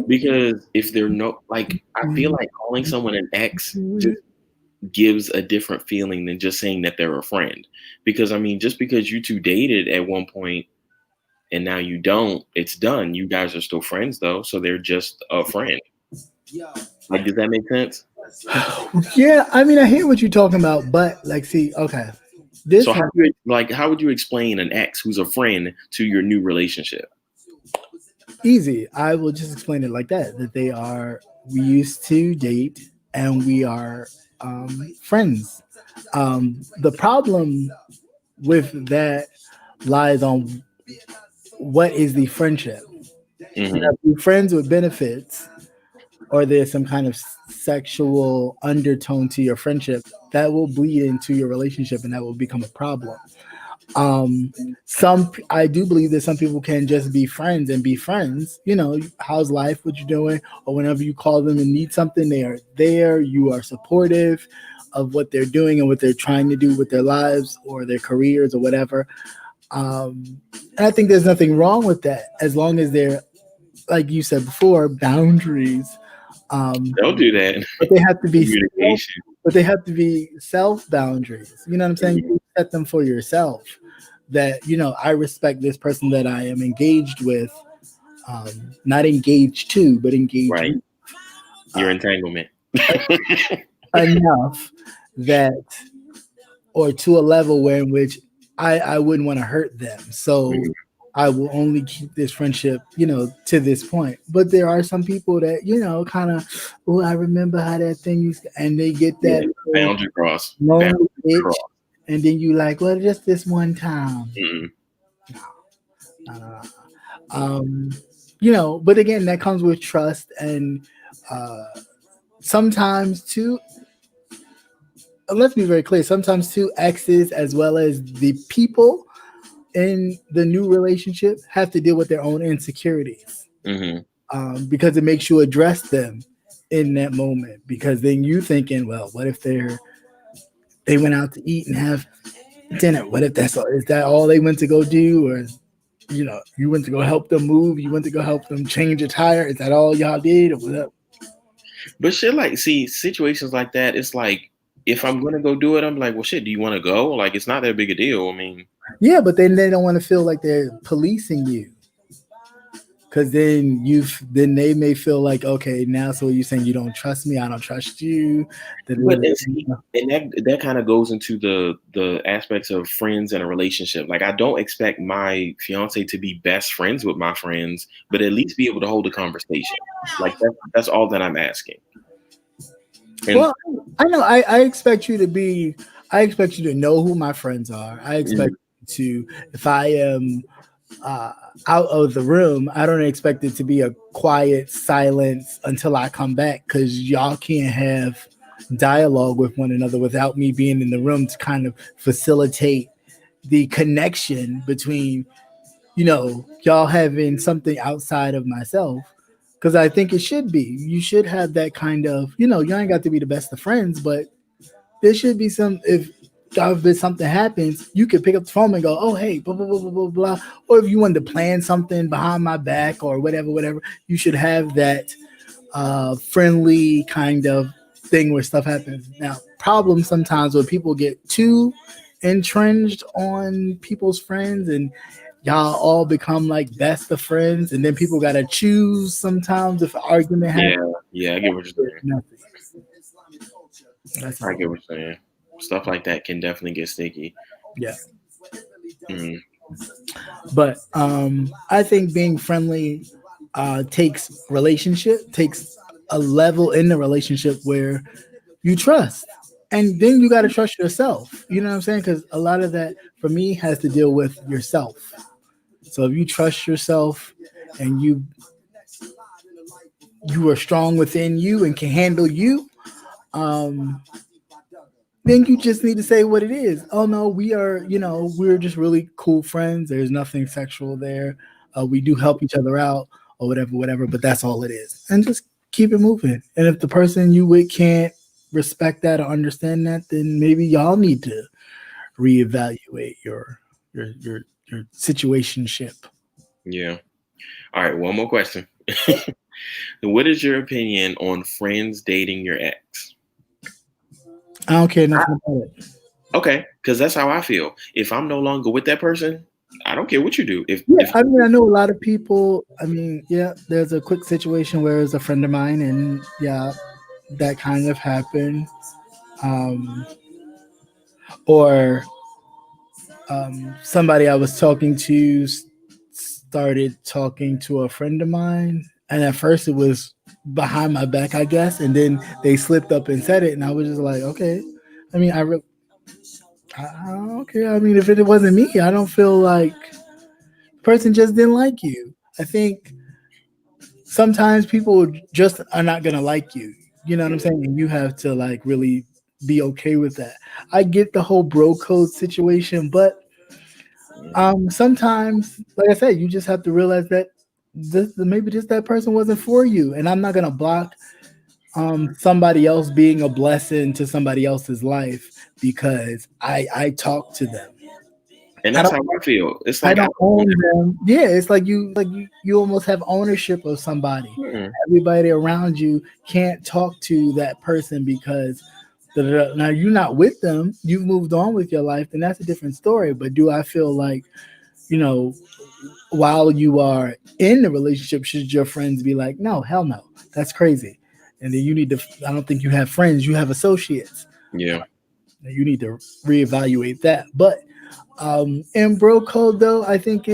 Because if they're I feel like calling someone an ex just gives a different feeling than just saying that they're a friend. Because I mean, just because you two dated at one point and now you don't, it's done. You guys are still friends though, so they're just a friend. Like, does that make sense? Yeah, I mean, I hear what you're talking about, but like, see, okay, So this one how would you explain an ex who's a friend to your new relationship? easy. I will just explain it like that. That we used to date and we are friends. The problem with that lies on what is the friendship. Hmm. If you're friends with benefits, or there's some kind of sexual undertone to your friendship, that will bleed into your relationship, and that will become a problem. Um, I do believe that some people can just be friends and be friends. How's life? What you doing? Or whenever you call them and need something, they are there. You are supportive of what they're doing and what they're trying to do with their lives or their careers or whatever. And I think there's nothing wrong with that as long as they're, like you said before, boundaries. They'll do that. But they have to be Communication. self boundaries. You know what I'm saying? Mhm. You set them for yourself. That I respect this person that I am engaged with, not engaged to, but engaged Right. with, Your entanglement. enough that, or to a level where in which I wouldn't want to hurt them. So Mhm. I will only keep this friendship, to this point. But there are some people that, kind of, oh, I remember how that thing used to, and they get Yeah, that little boundary cross. Boundary lonely itch, cross. and then you like, well, just this one time. Mm-mm. Uh, um, but again, that comes with trust and uh, sometimes too. Let's be very clear. Sometimes too, exes as well as the people in the new relationship have to deal with their own insecurities, Mm-hmm. because it makes you address them in that moment. Because then you thinking, well, what if they went out to eat and have dinner? What if is that all they went to go do? Or you went to go help them move, you went to go help them change a tire. Is that all y'all did? Or what? But shit, like, see, situations like that, it's like, if I'm gonna go do it, I'm like, well, shit, do you want to go? Like, it's not that big a deal. I mean, Yeah, but then they don't want to feel like they're policing you. Because then they may feel like, okay, now so you're saying you don't trust me, I don't trust you. but and see, and that kind of goes into the aspects of friends and a relationship. Like, I don't expect my fiance to be best friends with my friends, but at least be able to hold a conversation. Like, that's all that I'm asking. And Well, I know I expect you to be. I expect you to know who my friends are. I expect you to, if I am uh, out of the room, I don't expect it to be a quiet silence until I come back, because y'all can't have dialogue with one another without me being in the room to kind of facilitate the connection between, y'all having something outside of myself. Because I think it should be. You should have that kind of, you ain't got to be the best of friends, but there should be some, if God forbid something happens, you could pick up the phone and go, oh, hey, blah, blah, blah, blah, blah, blah. Or if you wanted to plan something behind my back or whatever, you should have that friendly kind of thing where stuff happens. Now, problem sometimes when people get too entrenched on people's friends and y'all all become like best of friends, and then people gotta choose sometimes if an argument yeah, happens. yeah, I get what you're saying. Nothing. That's I all. get what you're saying. Stuff like that can definitely get sticky. Yeah. Mm, But I think being friendly takes a level in the relationship where you trust. And then you got to trust yourself. You know what I'm saying? Because a lot of that for me has to deal with yourself. So if you trust yourself and you are strong within you and can handle you, um, then you just need to say what it is. Oh no, we're just really cool friends. There's nothing sexual there. We do help each other out or whatever, but that's all it is. And just keep it moving. And if the person you with can't respect that or understand that, then maybe y'all need to reevaluate your situationship. yeah. All right, one more question. What is your opinion on friends dating your ex? I don't care nothing about it. Okay, because that's how I feel. If I'm no longer with that person, I don't care what you do. Yeah, If I mean, I know a lot of people. I mean, yeah, there's a quick situation where it's a friend of mine, and yeah, that kind of happened. Um, or somebody I was talking to started talking to a friend of mine, and at first it was behind my back, I guess, and then they slipped up and said it, and I was just like, okay. I mean, I don't care. I mean, if it wasn't me, I don't feel like the person just didn't like you. I think sometimes people just are not gonna like you. You know what I'm saying? And you have to like really be okay with that. I get the whole bro code situation, but sometimes, like I said, you just have to realize that maybe just that person wasn't for you. And I'm not gonna block somebody else being a blessing to somebody else's life because I talk to them. and I that's don't how I feel. It's I like I don't own them. Yeah, it's like you almost have ownership of somebody. don't. Everybody around you can't talk to that person because now you're not with them. You've moved on with your life, then that's a different story. But do I feel like, you know, while you are in the relationship, should your friends be like, no, hell no, that's crazy. And then you need to, I don't think you have friends, you have associates. Yeah. You need to reevaluate that. But in bro code though, I think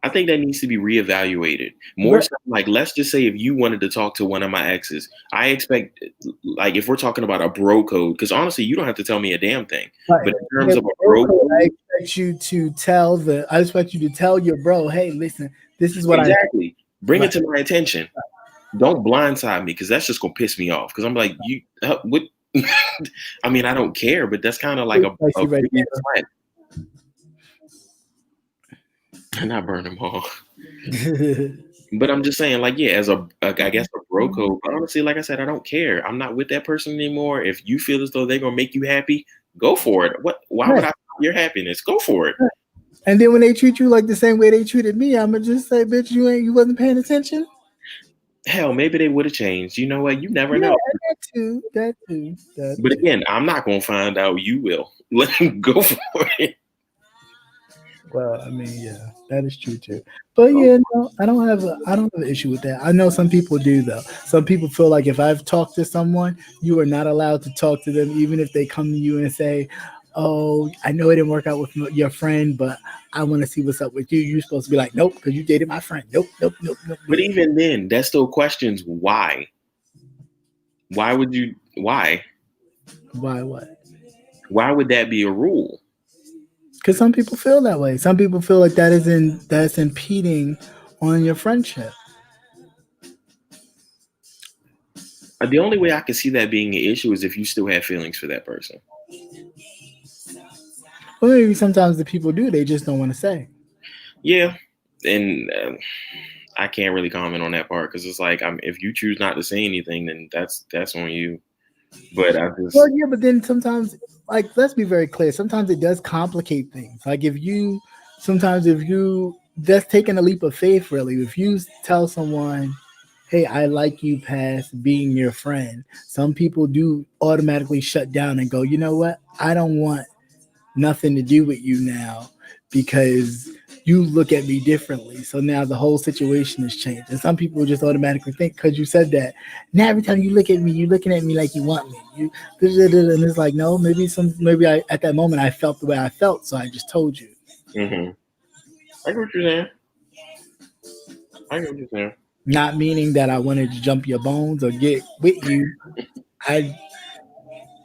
I think that needs to be reevaluated. More so, like, let's just say if you wanted to talk to one of my exes, I expect, like, if we're talking about a bro code, because honestly, you don't have to tell me a damn thing. Right. But in terms of a bro I code, expect you to I expect you to tell your bro, hey, listen, this is what I exactly, bring it right. to my attention. Don't blindside me, because that's just gonna piss me off. Because I'm like, you, what? I mean, I don't care, but that's kind of like a Spicy right big ass flag. And I burn them all. there. But I'm just saying, like, yeah, as I guess a bro code. But honestly, like I said, I don't care. I'm not with that person anymore. If you feel as though they're gonna make you happy, go for it. What? Why would Right. I stop your happiness? Go for it. And then when they treat you like the same way they treated me, I'm gonna just say, bitch, you wasn't paying attention. Hell, maybe they would have changed. You know what? You never Yeah, know. that too. That too. That But too. again, I'm not gonna find out. You will. Let him go for it. Well, I mean, yeah, that is true too. But yeah, no, I don't have an issue with that. I know some people do though. Some people feel like if I've talked to someone, you are not allowed to talk to them, even if they come to you and say, "Oh, I know it didn't work out with your friend, but I want to see what's up with you." You're supposed to be like, "Nope," because you dated my friend. Nope, nope, nope, nope, But nope. even then, that still questions why. Why would you? Why? Why what? Why would that be a rule? Because some people feel that way. Some people feel like that's impeding on your friendship. The only way I can see that being an issue is if you still have feelings for that person. Or maybe sometimes the people do. They just don't want to say. Yeah, and I can't really comment on that part because it's like, if you choose not to say anything, then that's on you. But I Well, just yeah, but then sometimes, like, let's be very clear. Sometimes it does complicate things. Like, if you, that's taking a leap of faith, really. If you tell someone, hey, I like you past being your friend, some people do automatically shut down and go, you know what? I don't want nothing to do with you now because you look at me differently. So now the whole situation has changed. And some people just automatically think because you said that, now every time you look at me, you're looking at me like you want me. And it's like, no, maybe I at that moment I felt the way I felt, so I just told you. mm-hmm. I get what you're saying. I get what you're saying. Not meaning that I wanted to jump your bones or get with you. I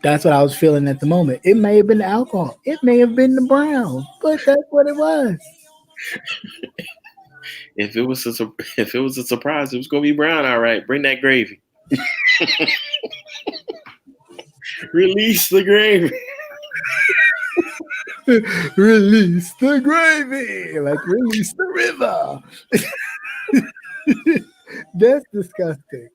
That's what I was feeling at the moment. It may have been the alcohol. It may have been the brown, but that's what it was. If it was if it was a surprise, it was gonna be brown. All right, bring that gravy. Release the gravy. Release the gravy, like release the river. That's disgusting.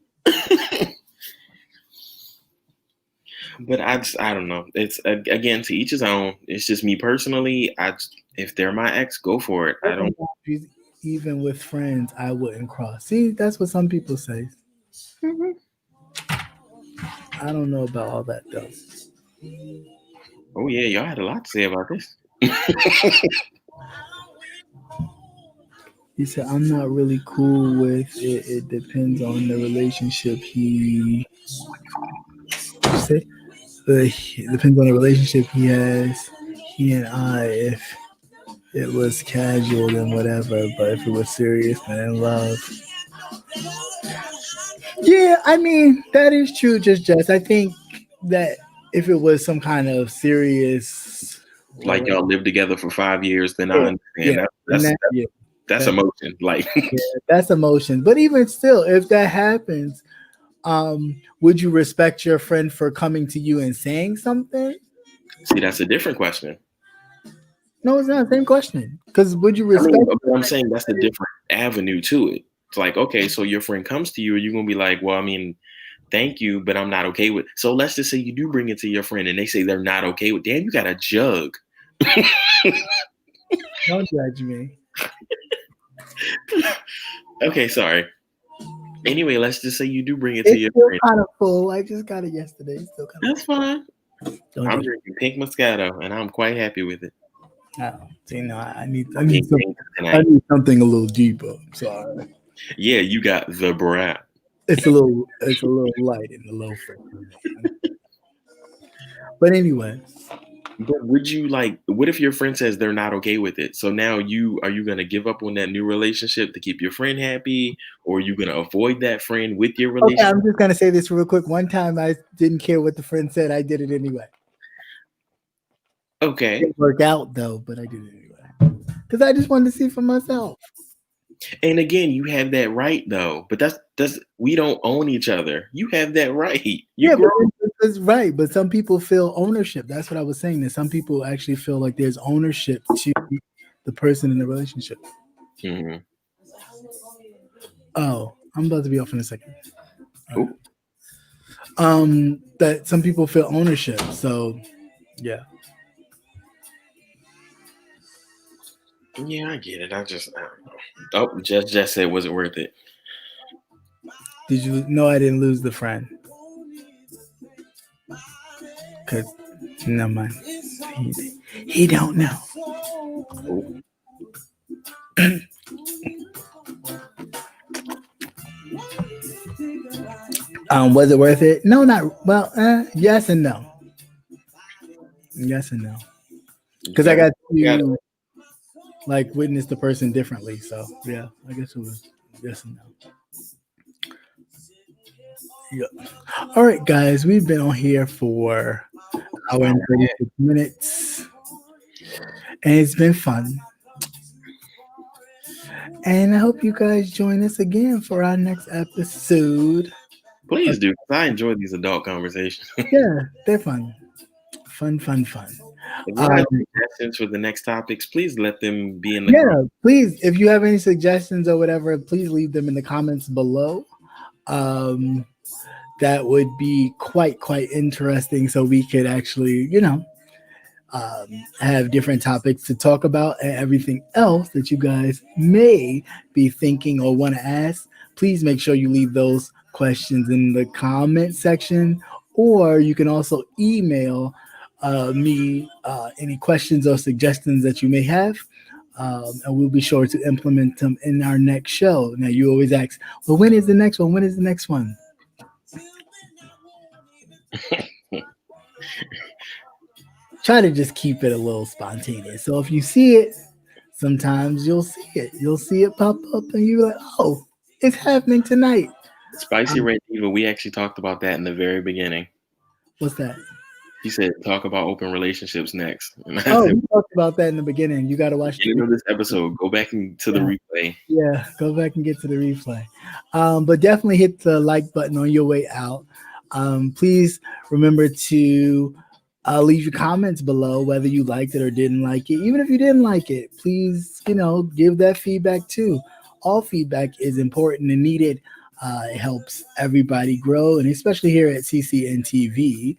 But I don't know. It's again, to each his own. It's just me personally. If they're my ex, go for it. I don't. Even with friends, I wouldn't cross. See, that's what some people say. I don't know about all that though. Oh yeah, y'all had a lot to say about this. He said, "I'm not really cool with it. It depends on the relationship say, it depends on the relationship he has. He and I, if it was casual, then whatever. But if it was serious, then in love." Yeah, I mean that is true. Just I think that if it was some kind of serious, Like y'all lived together for 5 years, then I yeah, yeah, understand. and that, yeah, That's that, emotion. Like, yeah, that's emotion. But even still, if that happens, would you respect your friend for coming to you and saying something? see, that's a different question. No, it's not the same question. Because would you I mean, respect? but I'm saying that's a different avenue to it. It's like, okay, so your friend comes to you, are you gonna be like, well, I mean, thank you, but I'm not okay with. So let's just say you do bring it to your friend, and they say they're not okay with. Damn, you got a jug. Don't judge me. Okay, sorry. Anyway, let's just say you do bring it to It's your still friend. kind of full. I just got it yesterday. It's still kind of That's fine. full. Don't I'm judge drinking pink Moscato, and I'm quite happy with it. me. No, see, no, I mean, pink I tonight. need something a little deeper. I'm sorry. Yeah, you got the brat. It's a little light in the low frequency. But anyway, But would you like? What if your friend says they're not okay with it? So now you gonna give up on that new relationship to keep your friend happy, or are you gonna avoid that friend with your Okay, relationship? I'm just gonna say this real quick. One time I didn't care what the friend said. I did it anyway. It Okay. didn't work out though, but I did it anyway because I just wanted to see for myself. And again, you have that right though. But that's we don't own each other. You have that right. You Yeah, but grow. that's right. But some people feel ownership. That's what I was saying. That some people actually feel like there's ownership to the person in the relationship. Mhm. Oh, I'm about to be off in a second. All right. Ooh, That some people feel ownership. So yeah. yeah, I get it. I don't know. Oh, just said, was it worth it? Did you know I didn't lose the friend? Cause no mind. He don't know. Oh, Was it worth it? No, not well. Yes and no. Yes and no. you Because I got got you got to like witness the person differently. So yeah, I guess it was yes and no. Yeah. All right, guys, we've been on here for an hour and 36 minutes, and it's been fun. And I hope you guys join us again for our next episode. Please do. 'Cause I enjoy these adult conversations. Yeah, they're fun. Fun, fun, fun. If y'all have Um, suggestions for the next topics, please let them be in the comments. yeah, please, if you have any suggestions or whatever, please leave them in the comments below. Um, that would be quite interesting so we could actually, have different topics to talk about and everything else that you guys may be thinking or want to ask. Please make sure you leave those questions in the comment section, or you can also email me any questions or suggestions that you may have. And we'll be sure to implement them in our next show. Now, you always ask, well, when is the next one? When is the next one? Try to just keep it a little spontaneous. So if you see it, sometimes you'll see it. You'll see it pop up, and you're like, "Oh, it's happening tonight." Spicy Um, Red Diva, we actually talked about that in the very beginning. what's that? He said, talk about open relationships next. And I Oh, said, we talked about that in the beginning. You got to watch the beginning of this episode, go back to the replay. replay. Yeah, go back and get to the replay. But definitely hit the like button on your way out. Please remember to leave your comments below whether you liked it or didn't like it. Even if you didn't like it, please, give that feedback too. All feedback is important and needed. It helps everybody grow, and especially here at CCNTV,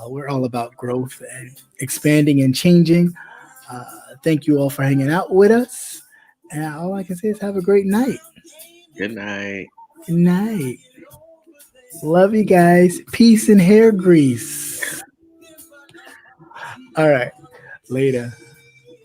we're all about growth and expanding and changing. Uh, Thank you all for hanging out with us. And all I can say is have a great night. Good night. Good night. Love you guys. Peace and hair grease. All right. Later.